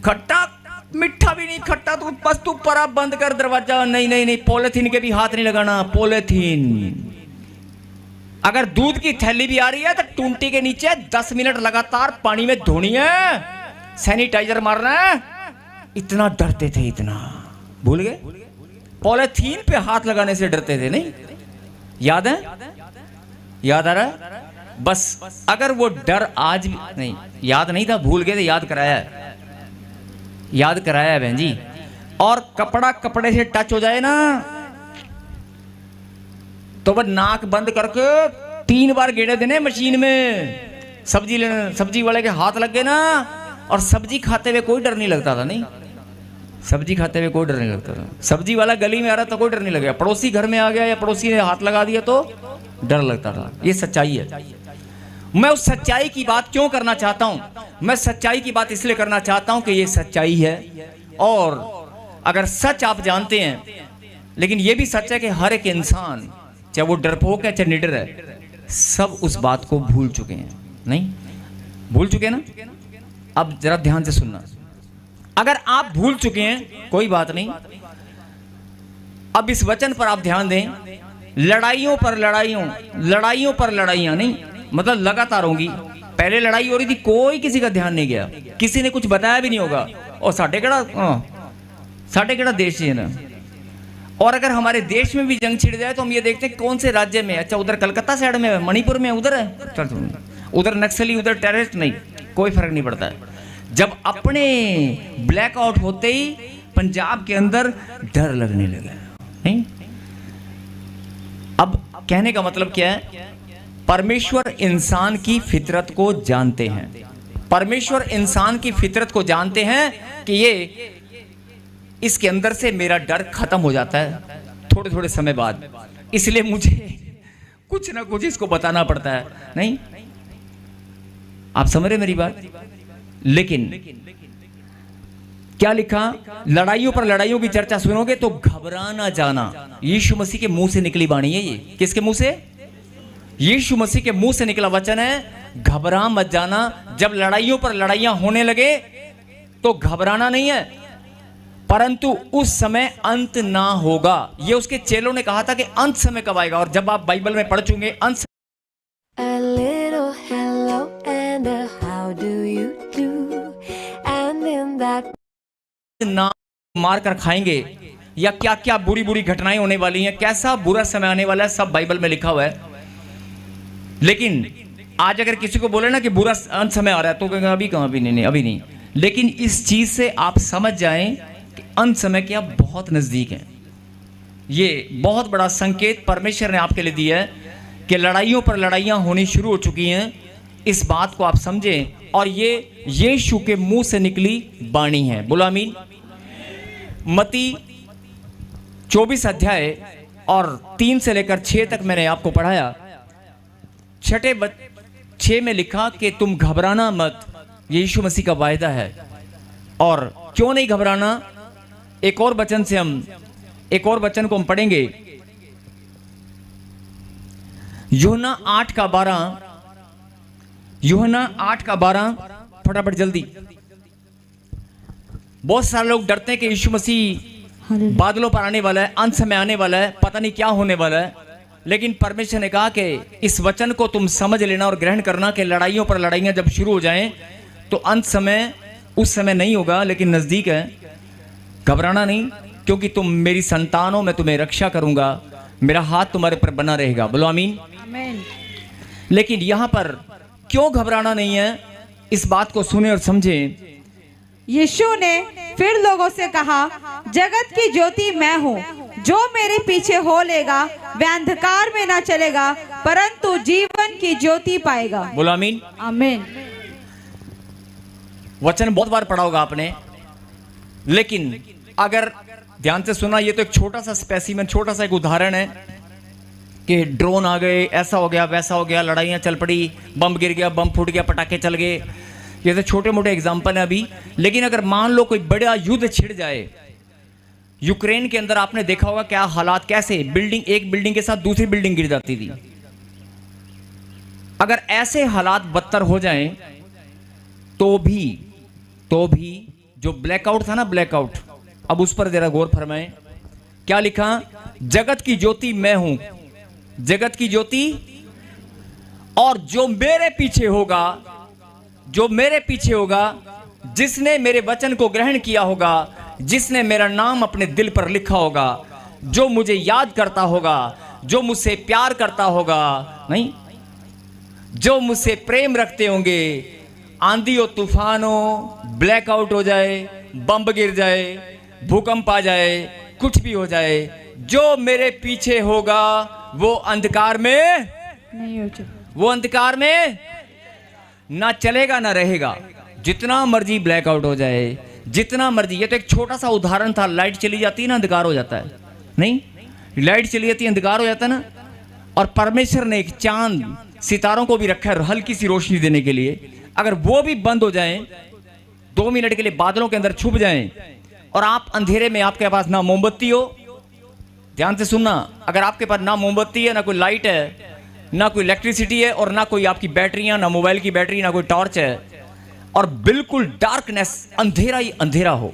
खट्टा मीठा भी नहीं, खट्टा तो बस तू परा बंद कर दरवाजा, नहीं नहीं नहीं, पॉलिथीन के भी हाथ नहीं लगाना, पॉलिथीन। अगर दूध की थैली भी आ रही है तो टूंटी के नीचे 10 मिनट लगातार पानी में धोनी है, सैनिटाइजर मारना है। इतना डरते थे, इतना भूल गए। पॉलिथीन पे हाथ लगाने से डरते थे, नहीं याद है? याद आ रहा है? बस अगर वो डर आज भी नहीं, याद नहीं था, भूल गए थे, याद कराया है, याद कराया है बहन जी। और कपड़ा कपड़े से टच हो जाए ना तो वह नाक बंद करके 3 बार गेड़े देने मशीन में। सब्जी लेने, सब्जी वाले के हाथ लग गए ना, और सब्जी खाते हुए कोई डर नहीं लगता था। नहीं, सब्जी खाते हुए कोई डर नहीं लगता था। सब्जी वाला गली में आ रहा तो कोई डर नहीं लगेगा, पड़ोसी घर में आ गया या पड़ोसी ने हाथ लगा दिया तो डर लगता था। ये सच्चाई है। मैं उस सच्चाई की बात क्यों करना चाहता हूं? मैं सच्चाई की बात इसलिए करना चाहता हूं कि ये सच्चाई है, और अगर सच आप जानते हैं, लेकिन ये भी सच है कि हर एक इंसान, चाहे वो डरपोक है चाहे निडर है, सब उस बात को भूल चुके हैं। नहीं भूल चुके हैं ना? अब जरा ध्यान से सुनना। अगर आप भूल चुके हैं कोई बात नहीं, अब इस वचन पर आप ध्यान दें। लड़ाइयों पर लड़ाइयों, लड़ाइयों पर लड़ाइयां, नहीं मतलब लगातार होंगी। पहले लड़ाई हो रही थी, कोई किसी का ध्यान नहीं गया, किसी ने कुछ बताया भी नहीं होगा, और साढ़े केड़ा देश है ना। और अगर हमारे देश में भी जंग छिड़ जाए तो हम ये देखते हैं कौन से राज्य में, अच्छा उधर कलकत्ता साइड में है, मणिपुर में उधर है, चल उधर नक्सली, उधर टेररिस्ट, नहीं कोई फर्क नहीं पड़ता है। जब अपने ब्लैकआउट होते ही पंजाब के अंदर डर लगने लगा। नहीं, अब कहने का मतलब क्या है? परमेश्वर इंसान की फितरत को जानते हैं। परमेश्वर इंसान की फितरत को जानते हैं कि ये इसके अंदर से मेरा डर खत्म हो जाता है थोड़े थोड़े समय बाद, इसलिए मुझे कुछ ना कुछ इसको बताना पड़ता है। नहीं, आप समझ रहे मेरी बात? लेकिन क्या लिखा? लड़ाइयों पर लड़ाइयों की चर्चा सुनोगे तो घबरा ना जाना। यीशु मसीह के मुंह से निकली वाणी है ये। किसके मुंह से? यीशु मसीह के मुंह से निकला वचन है, घबरा मत जाना। जब लड़ाइयों पर लड़ाइयां होने लगे तो घबराना नहीं है, परंतु उस समय अंत ना होगा। ये उसके चेलों ने कहा था कि अंत समय कब आएगा, और जब आप बाइबल में पढ़ चुके अंत A little hello and a how do you do, and in that ना मार कर खाएंगे, या क्या क्या बुरी बुरी घटनाएं होने वाली हैं, कैसा बुरा समय आने वाला है, सब बाइबल में लिखा हुआ है। लेकिन आज अगर किसी को बोले ना कि बुरा अंत समय आ रहा है तो कहेंगे अभी कहाँ, अभी नहीं, अभी नहीं। लेकिन इस चीज से आप समझ जाएं कि अंत समय क्या बहुत नजदीक है। ये बहुत बड़ा संकेत परमेश्वर ने आपके लिए दिया है कि लड़ाइयों पर लड़ाइयां होनी शुरू हो चुकी हैं। इस बात को आप समझें, और ये यीशु के मुंह से निकली वाणी है। बोलो आमीन। मत्ती 24 अध्याय और 3 से लेकर 6 तक मैंने आपको पढ़ाया। 6 में लिखा कि तुम घबराना मत, यीशु मसीह का वायदा है और क्यों नहीं घबराना, एक और वचन से हम एक और वचन को हम पढ़ेंगे, यूहन्ना 8:12, यूहन्ना 8:12, फटाफट जल्दी। बहुत सारे लोग डरते हैं कि यीशु मसीह बादलों पर आने वाला है, अंत समय आने वाला है, पता नहीं क्या होने वाला है। लेकिन परमेश्वर ने कहा कि इस वचन को तुम समझ लेना और ग्रहण करना कि लड़ाइयों पर लड़ाइयां जब शुरू हो जाएं तो अंत समय उस समय नहीं होगा, लेकिन नजदीक है। घबराना नहीं, क्योंकि तुम मेरी संतान हो, मैं तुम्हें रक्षा करूंगा, मेरा हाथ तुम्हारे पर बना रहेगा। बोलो आमीन। आमीन। लेकिन यहां पर क्यों घबराना नहीं है, इस बात को सुने और समझे। यीशु ने फिर लोगों से कहा, जगत की ज्योति मैं हूँ, जो मेरे पीछे हो लेगा वह अंधकार में ना चलेगा परंतु जीवन की ज्योति पाएगा। बोलो आमीन। आमीन। वचन बहुत बार पढ़ा होगा आपने, लेकिन अगर ध्यान से सुना, ये तो एक छोटा सा स्पेसिमेन, छोटा सा एक उदाहरण है कि ड्रोन आ गए, ऐसा हो गया वैसा हो गया, लड़ाइयाँ चल पड़ी, बम गिर गया, बम फूट गया, पटाखे चल गए। ये तो छोटे मोटे एग्जाम्पल है अभी। लेकिन अगर मान लो कोई बड़ा युद्ध छिड़ जाए, यूक्रेन के अंदर आपने देखा होगा क्या हालात, कैसे बिल्डिंग, एक बिल्डिंग के साथ दूसरी बिल्डिंग गिर जाती थी। अगर ऐसे हालात बदतर हो जाएं तो भी जो ब्लैकआउट था ना, ब्लैकआउट, अब उस पर जरा गौर फरमाएं। क्या लिखा? जगत की ज्योति मैं हूं, जगत की ज्योति, और जो मेरे पीछे होगा, जो मेरे पीछे होगा, जिसने मेरे वचन को ग्रहण किया होगा, जिसने मेरा नाम अपने दिल पर लिखा होगा, जो मुझे याद करता होगा, जो मुझसे प्यार करता होगा, नहीं, जो मुझसे प्रेम रखते होंगे, आंधी हो, तूफान हो, ब्लैकआउट हो जाए, बम गिर जाए, भूकंप आ जाए, कुछ भी हो जाए, जो मेरे पीछे होगा वो अंधकार में नहीं हो चुका, वो अंधकार में ना चलेगा ना रहेगा। जितना मर्जी ब्लैकआउट हो जाए, जितना मर्जी, ये तो एक छोटा सा उदाहरण था। लाइट चली जाती है ना, अंधकार हो जाता है, नहीं, लाइट चली जाती है, अंधकार हो जाता है ना। और परमेश्वर ने एक चांद, सितारों को भी रखा है हल्की सी रोशनी देने के लिए। अगर वो भी बंद हो जाएं, 2 मिनट के लिए बादलों के अंदर छुप जाएं, और आप अंधेरे में, आपके पास ना मोमबत्ती हो, ध्यान से सुनना, अगर आपके पास ना मोमबत्ती है, ना कोई लाइट है, ना कोई इलेक्ट्रिसिटी है, और ना कोई आपकी बैटरियां, ना मोबाइल की बैटरी, ना कोई टॉर्च है, और बिल्कुल डार्कनेस, अंधेरा ही अंधेरा हो,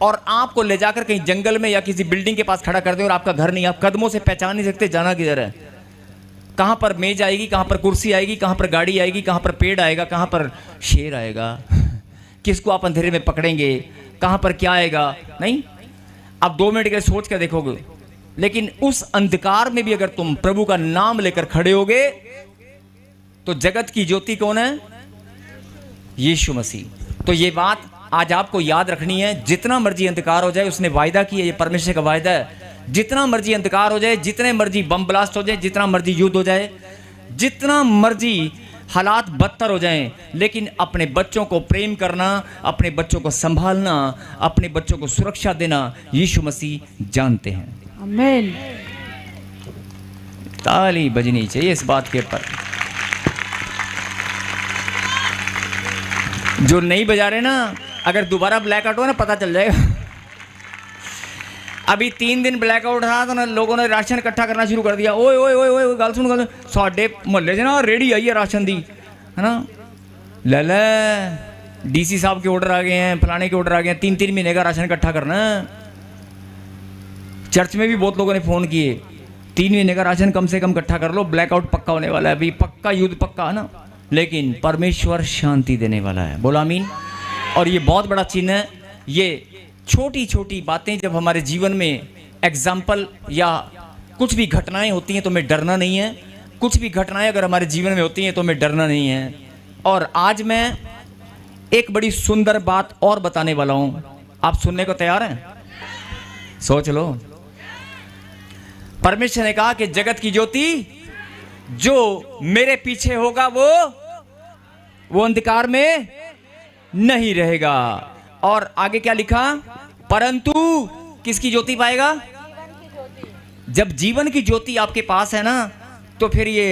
और आपको ले जाकर कहीं जंगल में या किसी बिल्डिंग के पास खड़ा कर दे, और आपका घर नहीं, आप कदमों से पहचान नहीं सकते जाना किधर है, कहां पर मेज आएगी, कहां पर कुर्सी आएगी, कहां पर गाड़ी आएगी, कहां पर पेड़ आएगा, कहां पर शेर आएगा, किसको आप अंधेरे में पकड़ेंगे, कहां पर क्या आएगा, नहीं, आप 2 मिनट के लिए सोच कर देखोगे। लेकिन उस अंधकार में भी अगर तुम प्रभु का नाम लेकर खड़े होगे तो जगत की ज्योति कौन है? यीशु मसीह। तो ये बात आज आपको याद रखनी है। जितना मर्जी अंधकार हो जाए, उसने वायदा किया, ये परमेश्वर का वायदा है, जितना मर्जी अंधकार हो जाए, जितने मर्जी बम ब्लास्ट हो जाए, जितना मर्जी युद्ध हो जाए, जितना मर्जी हालात बदतर हो जाएं, लेकिन अपने बच्चों को प्रेम करना, अपने बच्चों को संभालना, अपने बच्चों को सुरक्षा देना यीशु मसीह जानते हैं। आमीन। ताली बजनी चाहिए इस बात के ऊपर। जो नहीं बजा रहे ना, अगर दोबारा ब्लैकआउट हो ना, पता चल जाएगा। अभी 3 दिन ब्लैकआउट रहा तो ना, लोगों ने राशन इकट्ठा करना शुरू कर दिया। ओए ओए ओए ओए, गल सुन, साढ़े मोहल्ले से ना रेडी आई है राशन दी, है ना, ले डीसी साहब के ऑर्डर आ गए हैं, फलाने के ऑर्डर आ गए हैं, 3-3 महीने का राशन इकट्ठा करना। चर्च में भी बहुत लोगों ने फोन किए, 3 महीने का राशन कम से कम इकट्ठा कर लो, ब्लैकआउट पक्का होने वाला है, अभी पक्का युद्ध पक्का है ना। लेकिन परमेश्वर शांति देने वाला है, बोला आमीन। और ये बहुत बड़ा चिन्ह है। ये छोटी छोटी बातें जब हमारे जीवन में एग्जाम्पल या कुछ भी घटनाएं होती हैं तो हमें डरना नहीं है। कुछ भी घटनाएं अगर हमारे जीवन में होती हैं तो हमें डरना नहीं है। और आज मैं एक बड़ी सुंदर बात और बताने वाला हूं, आप सुनने को तैयार हैं? सोच लो। परमेश्वर ने कहा कि जगत की ज्योति जो मेरे पीछे होगा वो अंधकार में नहीं रहेगा। और आगे क्या लिखा? परंतु किसकी ज्योति पाएगा? जब जीवन की ज्योति आपके पास है ना, तो फिर ये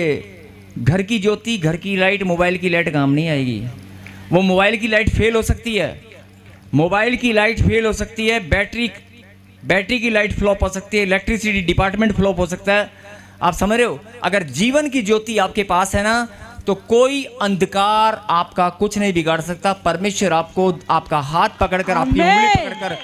घर की ज्योति, घर की लाइट, मोबाइल की लाइट काम नहीं आएगी। वो मोबाइल की लाइट फेल हो सकती है, मोबाइल की लाइट फेल हो सकती है, बैटरी की लाइट फ्लॉप हो सकती है, इलेक्ट्रिसिटी डिपार्टमेंट फ्लॉप हो सकता है। आप समझ रहे हो? अगर जीवन की ज्योति आपके पास है ना, तो कोई अंधकार आपका कुछ नहीं बिगाड़ सकता। परमेश्वर आपको आपका हाथ पकड़कर, आपकी उंगली पकड़कर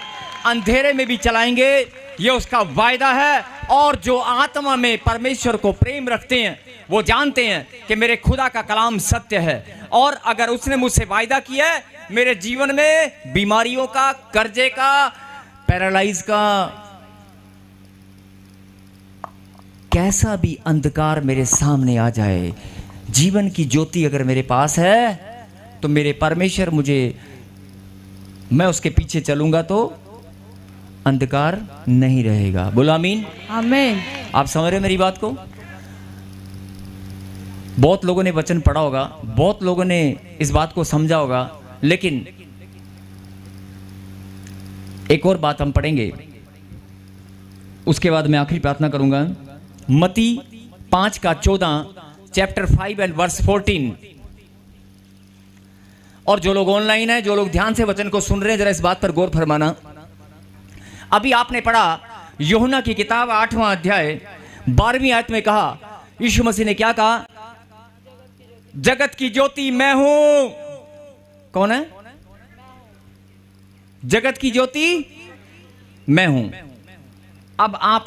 अंधेरे में भी चलाएंगे, ये उसका वायदा है। और जो आत्मा में परमेश्वर को प्रेम रखते हैं वो जानते हैं कि मेरे खुदा का कलाम सत्य है। और अगर उसने मुझसे वायदा किया है, मेरे जीवन में बीमारियों का, कर्जे का, पैरालाइज का, कैसा भी अंधकार मेरे सामने आ जाए, जीवन की ज्योति अगर मेरे पास है तो मेरे परमेश्वर मैं उसके पीछे चलूंगा तो अंधकार नहीं रहेगा। बोलो आमीन। आमीन। आप समझ रहे हो मेरी बात को? बहुत लोगों ने वचन पढ़ा होगा, बहुत लोगों ने इस बात को समझा होगा, लेकिन एक और बात हम पढ़ेंगे, उसके बाद मैं आखिरी प्रार्थना करूंगा। मती 5:14, चैप्टर 5 एंड वर्स 14। और जो लोग ऑनलाइन हैं, जो लोग ध्यान से वचन को सुन रहे हैं, जरा इस बात पर गौर फरमाना। अभी आपने पढ़ा यूहन्ना की किताब 8वां अध्याय 12वीं आयत में कहा, यीशु मसीह ने क्या कहा? जगत की ज्योति मैं हूं। कौन है? जगत की ज्योति मैं हूं। अब आप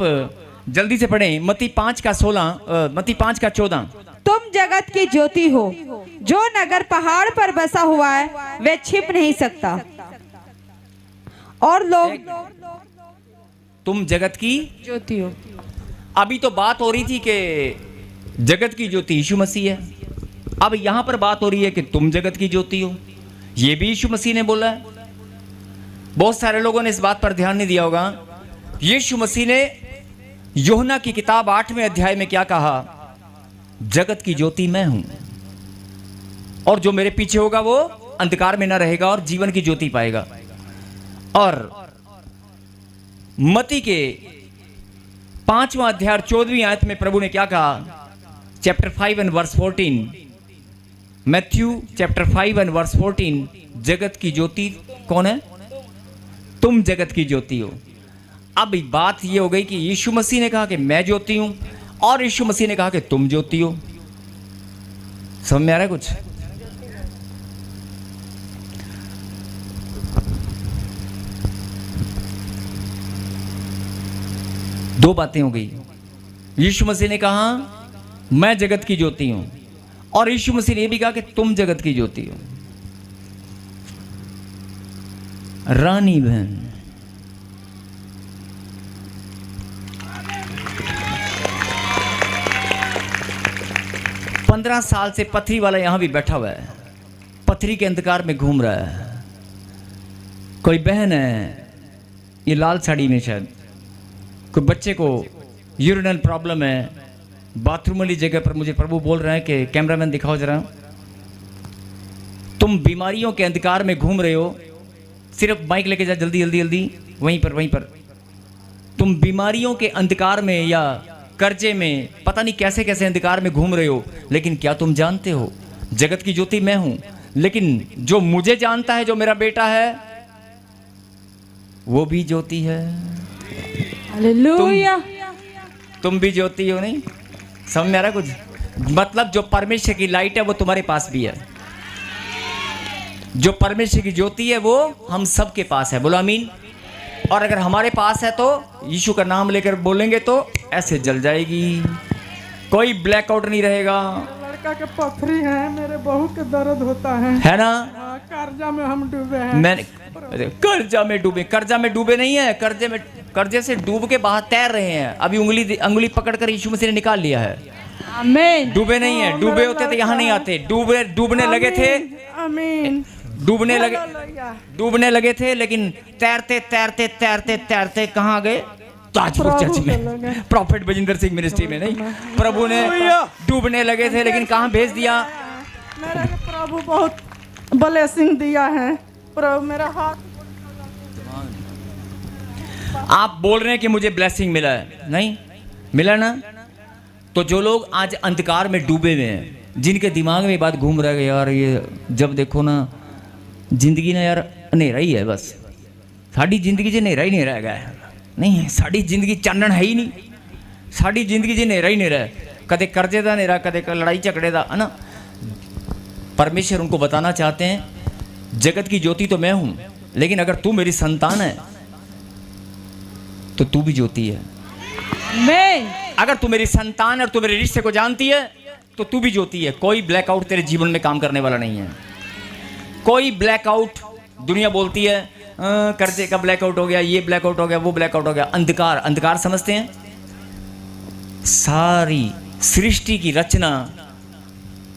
जल्दी से पढ़ें मती 5:14। तुम जगत की ज्योति हो, जो नगर पहाड़ पर बसा हुआ है वह छिप नहीं सकता। और लोग तुम जगत की ज्योति हो। अभी तो बात हो रही थी कि जगत की ज्योति यीशु मसीह है। अब यहां पर बात हो रही है कि तुम जगत की ज्योति हो। यह भी यीशु मसीह ने बोला है। बहुत सारे लोगों ने इस बात पर ध्यान नहीं दिया होगा। यीशु मसीह ने यूहन्ना की किताब 8वें अध्याय में क्या कहा? जगत की ज्योति मैं हूं, और जो मेरे पीछे होगा वो अंधकार में ना रहेगा और जीवन की ज्योति पाएगा। और मती के 5वां अध्याय 14वीं आयत में प्रभु ने क्या कहा? Chapter 5 and verse 14, Matthew chapter 5 and verse 14, जगत की ज्योति कौन है? तुम जगत की ज्योति हो। अब बात यह हो गई कि यीशु मसीह ने कहा कि मैं ज्योति हूं, और यीशु मसीह ने कहा कि तुम ज्योति हो। समझ में आ रहा है कुछ? दो बातें हो गई। यीशु मसीह ने कहा मैं जगत की ज्योति हूं, और यीशु मसीह ने यह भी कहा कि तुम जगत की ज्योति हो। रानी बहन, पंद्रह साल से पथरी वाला यहां भी बैठा हुआ है, पथरी के अंधकार में घूम रहा है। कोई बहन है, ये लाल साड़ी में शायद, कोई बच्चे को यूरिनल प्रॉब्लम है, बाथरूम वाली जगह पर मुझे प्रभु बोल रहे हैं कि कैमरामैन दिखाओ जरा, तुम बीमारियों के अंधकार में घूम रहे हो। सिर्फ माइक लेके जा, जल्दी जल्दी जल्दी, वहीं पर। तुम बीमारियों के अंधकार में या कर्जे में, पता नहीं कैसे कैसे अंधकार में घूम रहे हो, लेकिन क्या तुम जानते हो जगत की ज्योति मैं हूं। लेकिन जो मुझे जानता है, जो मेरा बेटा है, वो भी ज्योति है। हालेलुया। तुम भी ज्योति हो। नहीं समझ में आ रहा कुछ? मतलब जो परमेश्वर की लाइट है वो तुम्हारे पास भी है। जो परमेश्वर की ज्योति है वो हम सबके पास है। बोलो आमीन। और अगर हमारे पास है तो यीशु का नाम लेकर बोलेंगे तो ऐसे जल जाएगी, कोई ब्लैकआउट नहीं रहेगा। लड़का के पथरी है, मेरे बहू के दर्द होता है ना? कर्जा में हम डूबे हैं। मैंने कर्जा में डूबे नहीं है, कर्जे से डूब के बाहर तैर रहे हैं। अभी उंगली पकड़कर यीशु मसीह ने निकाल लिया है। आमीन। डूबे नहीं है, डूबे होते तो यहाँ नहीं आते। डूबने लगे थे, आमीन। डूबने लगे थे, लेकिन तैरते कहाँ गए? ताजपुर चर्च में, प्रॉफेट बजिंदर सिंह मिनिस्ट्री में। नहीं, प्रभु ने डूबने लगे थे, लेकिन कहाँ भेज दिया? मेरे प्रभु बहुत ब्लेसिंग दिया है। प्रभु मेरा हाथ, आप बोल रहे हैं कि मुझे ब्लेसिंग मिला है, नहीं मिला ना? तो जो लोग आज अंधकार में डूबे हुए हैं, जिनके दिमाग में बात घूम रहा है यार, ये जब देखो ना जिंदगी ना यार ਹਨੇਰਾ ਹੀ ਹੈ ਬਸ। ਸਾਡੀ ਜ਼ਿੰਦਗੀ 'ਚ ਹਨੇਰਾ ਹੀ ਹਨੇਰਾ ਹੈਗਾ। ਨਹੀਂ, ਸਾਡੀ ਜ਼ਿੰਦਗੀ ਚਾਨਣ ਹੈ ਹੀ नहीं। ਸਾਡੀ ਜ਼ਿੰਦਗੀ 'ਚ ਹਨੇਰਾ ही हनेरा है। कदे कर्जे का हनेरा, कदे लड़ाई झगड़े का, है ना। परमेश्वर उनको बताना चाहते हैं जगत की ज्योति तो मैं हूँ, लेकिन अगर तू मेरी संतान है तो तू भी ज्योति है। अगर तू मेरी संतान है और तू मेरे रिश्ते को जानती है तो तू भी ज्योति है। कोई ब्लैकआउट तेरे जीवन में काम करने वाला नहीं है। कोई ब्लैकआउट, दुनिया बोलती है कर्जे का ब्लैकआउट हो गया, ये ब्लैकआउट हो गया, वो ब्लैकआउट हो गया। अंधकार, अंधकार समझते हैं? सारी सृष्टि की रचना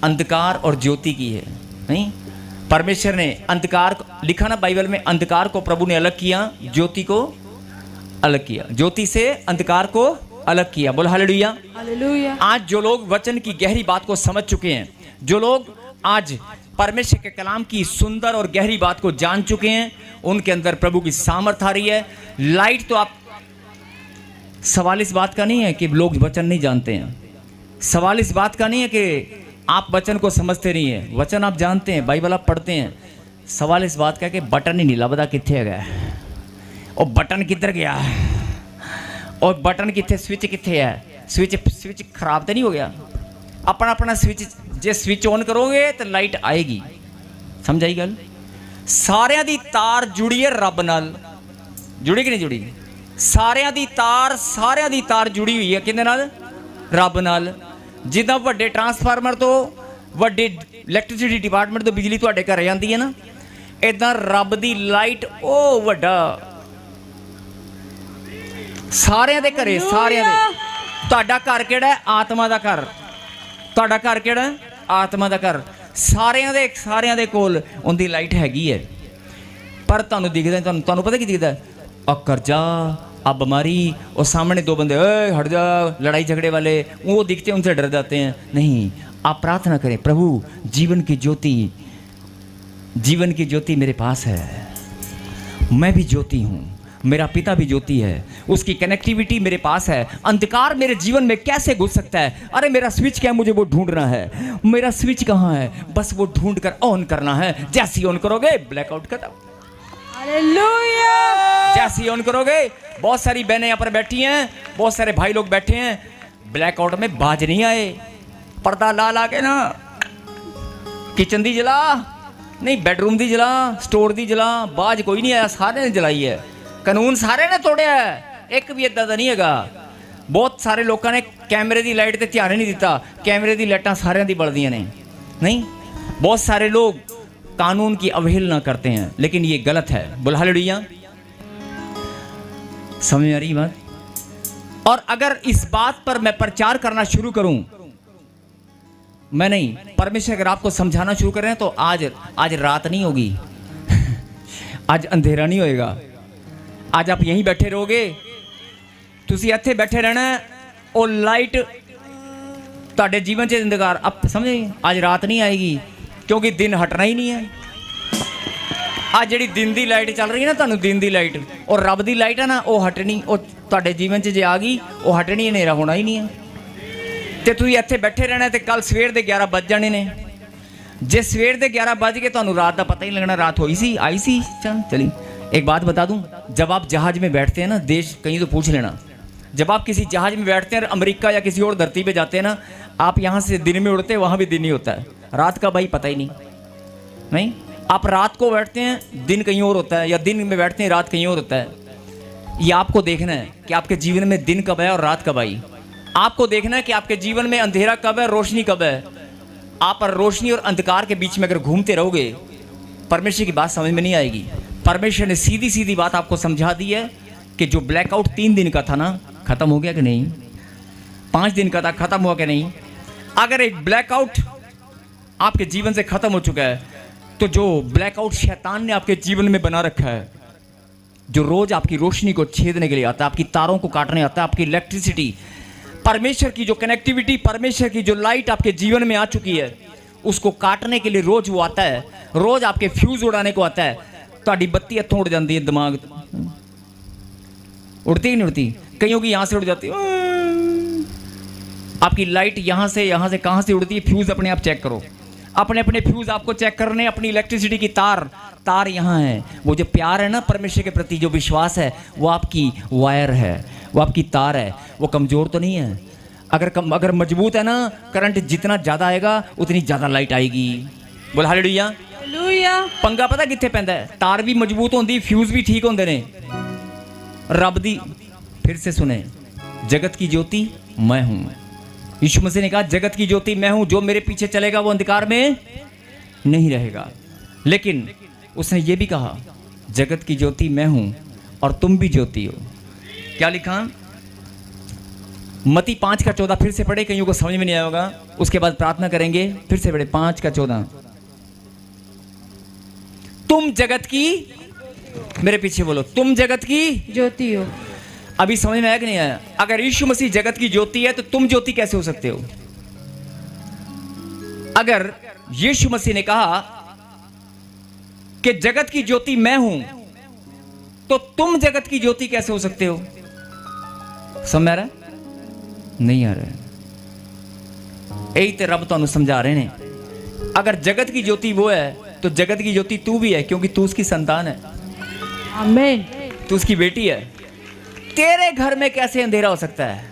अंधकार और ज्योति की है। नहीं, परमेश्वर ने अंधकार को, लिखा ना बाइबल में, अंधकार को प्रभु ने अलग किया, ज्योति को अलग किया। ज्योति से अंधकार को अलग किया। बोल हालेलुया। हालेलुया। आज जो लोग वचन की गहरी बात को समझ चुके हैं, जो लोग आज परमेश्वर के कलाम की सुंदर और गहरी बात को जान चुके हैं, उनके अंदर प्रभु की सामर्थ आ रही है। लाइट तो आप, सवाल इस बात का नहीं है कि लोग वचन नहीं जानते हैं। सवाल इस बात का नहीं है कि आप वचन को समझते नहीं हैं। वचन आप जानते हैं, बाइबल आप पढ़ते हैं। सवाल इस बात का है कि बटन ही नहीं लभदा कित्थे गया, और बटन किधर गया, और बटन कित्थे, स्विच कित्थे है। स्विच खराब तो नहीं हो गया? अपना अपना स्विच, जे स्विच ऑन करोगे तो लाइट आएगी। समझ आई गल? सारिਆਂ ਦੀ ਤਾਰ जुड़ी है रब नाल। जुड़ी कि नहीं जुड़ी? सारिਆਂ ਦੀ ਤਾਰ जुड़ी हुई है किहदे नाल? रब नाल। जिद्दां ਵੱਡੇ ट्रांसफार्मर तो, ਵੱਡੇ इलैक्ट्रिसिटी डिपार्टमेंट तो बिजली ਤੁਹਾਡੇ ਘਰ ਜਾਂਦੀ है ना, इदां रब दी लाइट ਉਹ ਵੱਡਾ ਸਾਰਿਆਂ ਦੇ ਘਰੇ, ਸਾਰਿਆਂ ਦੇ। ਤੁਹਾਡਾ ਘਰ ਕਿਹੜਾ ਹੈ? ਆਤਮਾ ਦਾ ਘਰ। ਤੁਹਾਡਾ ਘਰ ਕਿਹੜਾ ਹੈ? ਆਤਮਾ ਦਾ ਘਰ। ਸਾਰਿਆਂ ਦੇ ਕੋਲ ਉਹਦੀ ਲਾਈਟ ਹੈਗੀ ਹੈ। ਪਰ ਤੁਹਾਨੂੰ ਦਿਖਦਾ, ਤੁਹਾਨੂੰ ਪਤਾ ਕੀ ਦਿਖਦਾ? ਆ ਕਰਜ਼ਾ, आ बीमारी, और सामने दो बंदे हट जा, लड़ाई झगड़े वाले, वो दिखते हैं, उनसे डर जाते हैं। नहीं, आप प्रार्थना करें, प्रभु जीवन की ज्योति मेरे पास है। मैं भी ज्योति हूँ, मेरा पिता भी ज्योति है, उसकी कनेक्टिविटी मेरे पास है। अंधकार मेरे जीवन में कैसे घुस सकता है? अरे मेरा स्विच क्या है, मुझे वो ढूंढना है। मेरा स्विच कहाँ है? बस वो ढूंढ कर ऑन करना है। जैसे ही ऑन करोगे ब्लैकआउट खत्म। हालेलुया। जैसे ही ऑन करोगे, बहुत सारी बहनें यहाँ पर बैठी हैं, बहुत सारे भाई लोग बैठे हैं, ब्लैकआउट में बाज नहीं आए। पर्दा ला ला के ना, किचन दी जला नहीं, बेडरूम दी जला, स्टोर दी जला, बाज कोई नहीं आया। सारे ने जलाई है। कानून सारे ने तोड़िया है, एक भी इदा दा नहीं हैगा। बहुत सारे लोगों ने कैमरे दी लाइट ते ध्यान नहीं दिता। कैमरे दी लाइटां सारे दी बलदियां ने। नहीं, बहुत सारे लोग कानून की अवहेलना करते हैं, लेकिन ये गलत है। बोल हालेलुया। समझ में आ रही बात? और अगर इस बात पर मैं प्रचार करना शुरू करूं, मैं नहीं, परमेश्वर अगर आपको समझाना शुरू करें तो आज रात नहीं होगी, आज अंधेरा नहीं होएगा। आज आप यहीं बैठे रहोगे, तुसी इत्थे बैठे रहना है, और लाइट तुहाडे जीवन च अंधकार। आप समझे? आज रात नहीं आएगी, क्योंकि दिन हटना ही नहीं है। आज जी दिन की लाइट चल रही है ना, तुहानू दिन की लाइट और रब की लाइट है ना, वो हटनी, वो तुहाडे जीवन च जे आ गई, वो हटनी, हनेरा होना ही नहीं है। तो तुसीं इत्थे बैठे रहना, तो कल सवेर के 11 बज जाने ने। जे सवेर के 11 बज के तुहानू रात का पता ही नहीं लगना, रात होई सी, आई सी। चली एक बात बता दूं, जब आप जहाज में बैठते हैं ना, देश कहीं तो पूछ लेना, जब आप किसी जहाज में बैठते हैं अमेरिका या किसी और धरती पे जाते हैं ना, आप यहाँ से दिन में उड़ते हैं, वहाँ भी दिन ही होता है, रात का भाई पता ही नहीं। आप रात को बैठते हैं, दिन कहीं और होता है, या दिन में बैठते हैं, रात कहीं और होता है। ये आपको देखना है कि आपके जीवन में दिन कब है और रात कब आई। आपको देखना है कि आपके जीवन में अंधेरा कब है, रोशनी कब है। आप रोशनी और अंधकार के बीच में अगर घूमते रहोगे, परमेश्वर की बात समझ में नहीं आएगी। परमेश्वर ने सीधी सीधी बात आपको समझा दी है कि जो ब्लैकआउट 3 दिन का था ना, खत्म हो गया कि नहीं? 5 दिन का था, खत्म हुआ कि नहीं? अगर एक ब्लैकआउट आपके जीवन से खत्म हो चुका है, तो जो ब्लैकआउट शैतान ने आपके जीवन में बना रखा है, जो रोज आपकी रोशनी को छेदने के लिए आता है, आपकी तारों को काटने आता है, आपकी इलेक्ट्रिसिटी, परमेश्वर की जो कनेक्टिविटी, परमेश्वर की जो लाइट आपके जीवन में आ चुकी है, उसको काटने के लिए रोज वो आता है, रोज आपके फ्यूज उड़ाने को आता है। तो बत्ती हथों उड़ जाती है, दिमाग उड़ती ही नहीं उड़ती, कईयों की यहाँ से उड़ जाती है। आपकी लाइट यहाँ से कहाँ से उड़ती है, फ्यूज अपने आप चेक करो। अपने अपने फ्यूज आपको चेक करने, अपनी इलेक्ट्रिसिटी की तार यहाँ है। वो जो प्यार है ना परमेश्वर के प्रति, जो विश्वास है, वो आपकी वायर है, वो आपकी तार है, वो कमज़ोर तो नहीं है। अगर मजबूत है ना, करंट जितना ज़्यादा आएगा उतनी ज़्यादा लाइट आएगी। बोल हालेलुया। हालेलुया। पंगा पता कित्थे पैंदा है? तार भी मजबूत होंदी, फ्यूज भी ठीक होंदे ने। रब दी, फिर से सुने, जगत की ज्योति मैं हूँ। यीशु मसीह ने कहा जगत की ज्योति मैं हूँ, जो मेरे पीछे चलेगा वो अंधकार में नहीं रहेगा। लेकिन उसने ये भी कहा जगत की ज्योति मैं हूँ और तुम भी ज्योति हो। क्या लिखा? मत्ती 5:14 फिर से पढ़े, कईयों को समझ में नहीं आया होगा, उसके बाद प्रार्थना करेंगे। फिर से पढ़े 5:14। तुम जगत की, मेरे पीछे बोलो, तुम जगत की ज्योति हो। अभी समझ में आया कि नहीं आया? अगर यीशु मसीह जगत की ज्योति है तो तुम ज्योति कैसे हो सकते हो? अगर यीशु मसीह ने कहा कि जगत की ज्योति मैं हूं, तो तुम जगत की ज्योति कैसे हो सकते हो? समझ में आ रहा है? नहीं आ रहा है। यही तो रब तुहानू समझा रहे ने। अगर जगत की ज्योति वो है तो जगत की ज्योति तू भी है, क्योंकि तू उसकी संतान है। आमीन। तू उसकी बेटी है। तेरे घर में कैसे अंधेरा हो सकता है?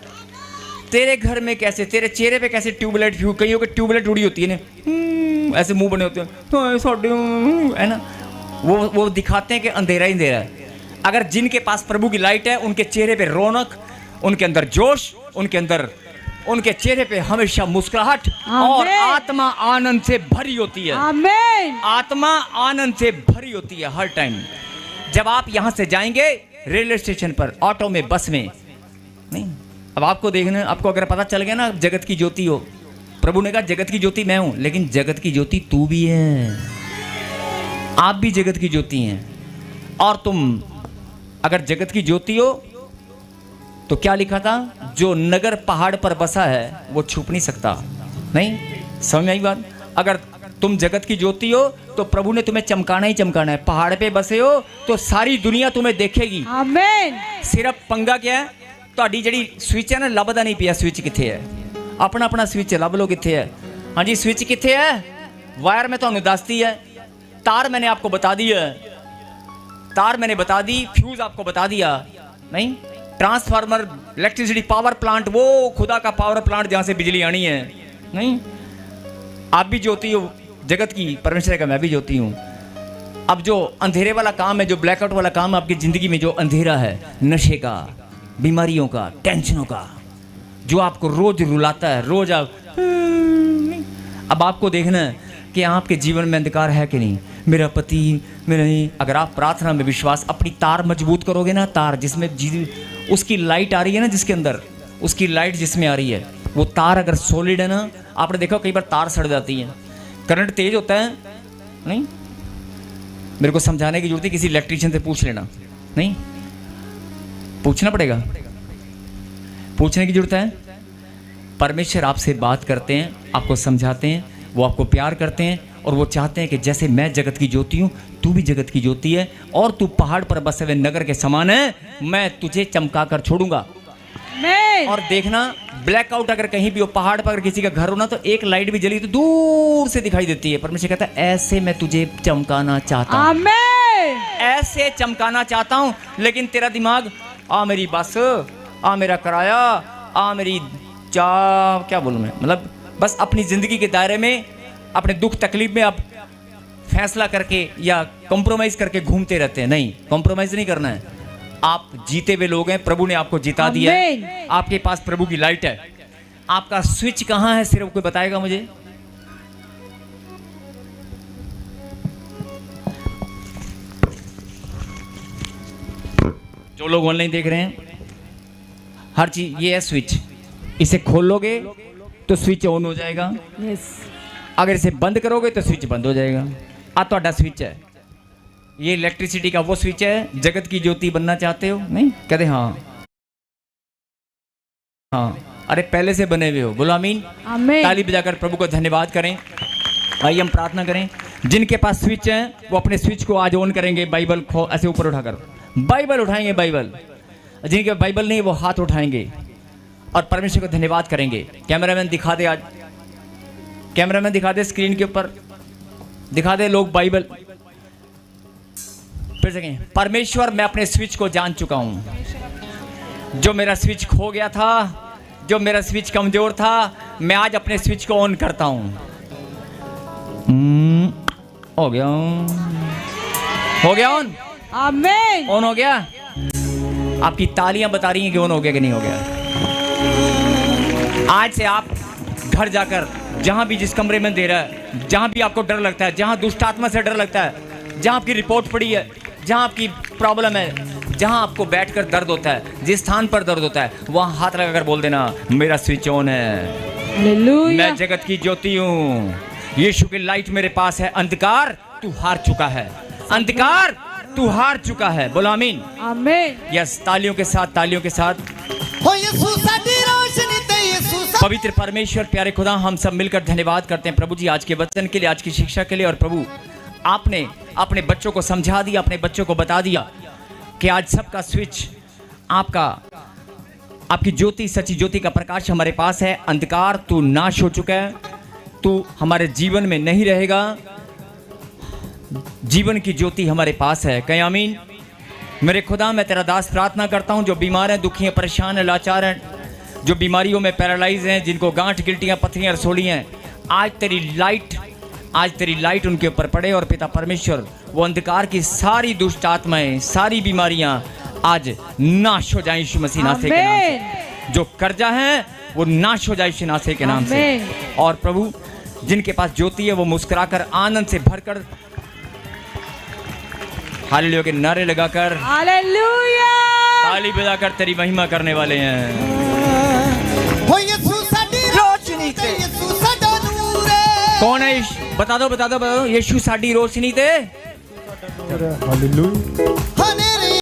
तेरे घर में कैसे, तेरे चेहरे पे कैसे ट्यूबलाइट, कईयों के ट्यूबलाइट उड़ी होती है ना, ऐसे मुंह बने होते हैं है ना, वो दिखाते हैं कि अंधेरा ही अंधेरा है। अगर जिनके पास प्रभु की लाइट है, उनके चेहरे पे रौनक, उनके अंदर जोश, उनके चेहरे पे हमेशा मुस्कुराहट और आत्मा आनंद से भरी होती है। आमीन। आत्मा आनंद से भरी होती है हर टाइम। जब आप यहां से जाएंगे रेलवे स्टेशन पर, ऑटो में, बस में, नहीं, अब आपको देखना, आपको अगर पता चल गया ना जगत की ज्योति हो, प्रभु ने कहा जगत की ज्योति मैं हूं, लेकिन जगत की ज्योति तू भी है। आप भी जगत की ज्योति हैं। और तुम अगर जगत की ज्योति हो तो क्या लिखा था? जो नगर पहाड़ पर बसा है वो छुप नहीं सकता। नहीं समझ में आई बात? अगर तुम जगत की ज्योति हो तो प्रभु ने तुम्हें चमकाना ही चमकाना है। पहाड़ पे बसे हो तो सारी दुनिया तुम्हें देखेगी। आमीन। सिर्फ पंगा क्या है? ਤੁਹਾਡੀ ਜਿਹੜੀ स्विच है ना, ਲੱਭਦਾ नहीं पिया स्विच किथे है। अपना अपना स्विच ਲੱਭ लो किथे है। हाँ जी, स्विच किथे है? वायर में ਤੁਹਾਨੂੰ ਦੱਸਦੀ है, तार मैंने आपको बता दी है, तार मैंने बता दी, फ्यूज आपको बता दिया। नहीं, ट्रांसफार्मर, इलेक्ट्रिसिटी पावर प्लांट, वो खुदा का पावर प्लांट जहाँ से बिजली आनी है। नहीं, आप भी ज्योति हो जगत की, परमेश्वर का मैं भी ज्योति हूँ। अब जो अंधेरे वाला काम है, जो ब्लैकआउट वाला काम है आपकी ज़िंदगी में, जो अंधेरा है, नशे का, बीमारियों का, टेंशनों का, जो आपको रोज रुलाता है, रोज आप, अब आपको देखना है कि आपके जीवन में अंधकार है कि नहीं। मेरा पति मेरा नहीं, अगर आप प्रार्थना में विश्वास, अपनी तार मजबूत करोगे ना, तार जिसमें उसकी लाइट आ रही है ना, जिसके अंदर उसकी लाइट जिसमें आ रही है, वो तार अगर सॉलिड है ना, आपने देखा कई बार तार सड़ जाती है, करंट तेज होता है। नहीं, मेरे को समझाने की जरूरत है, किसी इलेक्ट्रीशियन से पूछ लेना। नहीं, पूछना पड़ेगा, पूछने की जरूरत है। परमेश्वर आपसे बात करते हैं, आपको समझाते हैं, वो आपको प्यार करते हैं और वो चाहते हैं कि जैसे मैं जगत की ज्योति हूँ, तू भी जगत की ज्योति है और तू पहाड़ पर बसे हुए नगर के समान है। मैं तुझे चमका कर छोड़ूंगा। और देखना, ब्लैकआउट अगर कहीं भी हो, पहाड़ पर अगर किसी का घर हो ना, तो एक लाइट भी जली तो दूर से दिखाई देती है। परमेश्वर कहता है ऐसे मैं तुझे चमकाना चाहता हूँ, ऐसे चमकाना चाहता हूँ। लेकिन तेरा दिमाग, आ मेरी बस, आ मेरा किराया, आ मेरी क्या बोलूँ मैं, मतलब बस अपनी ज़िंदगी के दायरे में, अपने दुख तकलीफ में आप फैसला करके या कॉम्प्रोमाइज़ करके घूमते रहते हैं। नहीं, कॉम्प्रोमाइज़ नहीं करना है। आप जीते हुए लोग हैं, प्रभु ने आपको जिता दिया है, आपके पास प्रभु की लाइट है। आपका स्विच कहाँ है, सिर्फ कोई बताएगा मुझे? जो लोग ऑनलाइन देख रहे हैं, हर चीज ये है स्विच, इसे खोलोगे तो स्विच ऑन हो जाएगा। अगर इसे बंद करोगे तो स्विच बंद हो जाएगा। आ तो स्विच है, ये इलेक्ट्रिसिटी का वो स्विच है। जगत की ज्योति बनना चाहते हो? नहीं कहते? हाँ हाँ, अरे पहले से बने हुए हो। बोलो आमीन। ताली बजाकर प्रभु को धन्यवाद करें। आइए हम प्रार्थना करें। जिनके पास स्विच है वो अपने स्विच को आज ऑन करेंगे। बाइबल ऐसे ऊपर उठाकर बाइबल उठाएंगे, बाइबल। जिनके बाइबल नहीं वो हाथ उठाएंगे और परमेश्वर को धन्यवाद करेंगे। कैमरामैन दिखा दे आज, कैमरामैन दिखा दे स्क्रीन के ऊपर, दिखा दे लोग बाइबल। फिर से कहें, परमेश्वर मैं अपने स्विच को जान चुका हूं। जो मेरा स्विच खो गया था, जो मेरा स्विच कमजोर था, मैं आज अपने स्विच को ऑन करता हूं। हो गया, हो गया ऑन, आमीन। ऑन हो गया। आपकी तालियां बता रही हैं कि ऑन हो गया कि नहीं हो गया। आज से आप घर जाकर जहां भी जिस कमरे में दे रहा है, जहां भी आपको डर लगता है, जहां दुष्ट आत्मा से डर लगता है, जहां आपकी रिपोर्ट पड़ी है, जहां आपकी प्रॉब्लम है, जहां आपको बैठकर दर्द होता है, जिस स्थान पर दर्द होता है, वहां हाथ लगाकर बोल देना, मेरा स्विच ऑन है। हालेलुया। मैं जगत की ज्योति हूँ, यीशु की लाइट मेरे पास है। अंधकार तू हार चुका है, अंधकार तू हार चुका है। बोलो आमीन। आमीन। यस, तालियों के साथ, तालियों के साथ। पवित्र परमेश्वर, प्यारे खुदा, हम सब मिलकर धन्यवाद करते हैं प्रभु जी आज के वचन के लिए, आज की शिक्षा के लिए। और प्रभु आपने अपने बच्चों को समझा दिया, अपने बच्चों को बता दिया कि आज सबका स्विच आपका, आपकी ज्योति, सच्ची ज्योति का प्रकाश हमारे पास है। अंधकार तू नाश हो चुका है, तू हमारे जीवन में नहीं रहेगा। जीवन की ज्योति हमारे पास है। कहीं आमीन। मेरे खुदा, मैं तेरा दास प्रार्थना करता हूं, जो बीमार हैं, दुखी हैं, परेशान हैं, लाचार हैं, जो बीमारियों में पैरालाइज हैं, जिनको गांठ, गिल्टियां, पथरियां, रसोली हैं, आज तेरी लाइट उनके ऊपर पड़े। और पिता परमेश्वर, वो अंधकार की सारी दुष्ट आत्माएं, सारी बीमारियां आज नाश हो जाए यीशु मसीह नासरी के नाम से। जो कर्जा है वो नाश हो जाए यीशु नासरी के नाम से। और प्रभु, जिनके पास ज्योति है वो मुस्कुराकर, आनंद से भरकर, हालेलुया के नारे लगाकर, हालेलुया, ताली बजाकर तेरी महिमा करने वाले हैं। कौन है? बता दो, बता दो, बता दो। यीशु साडी रोशनी थे। हालेलुया।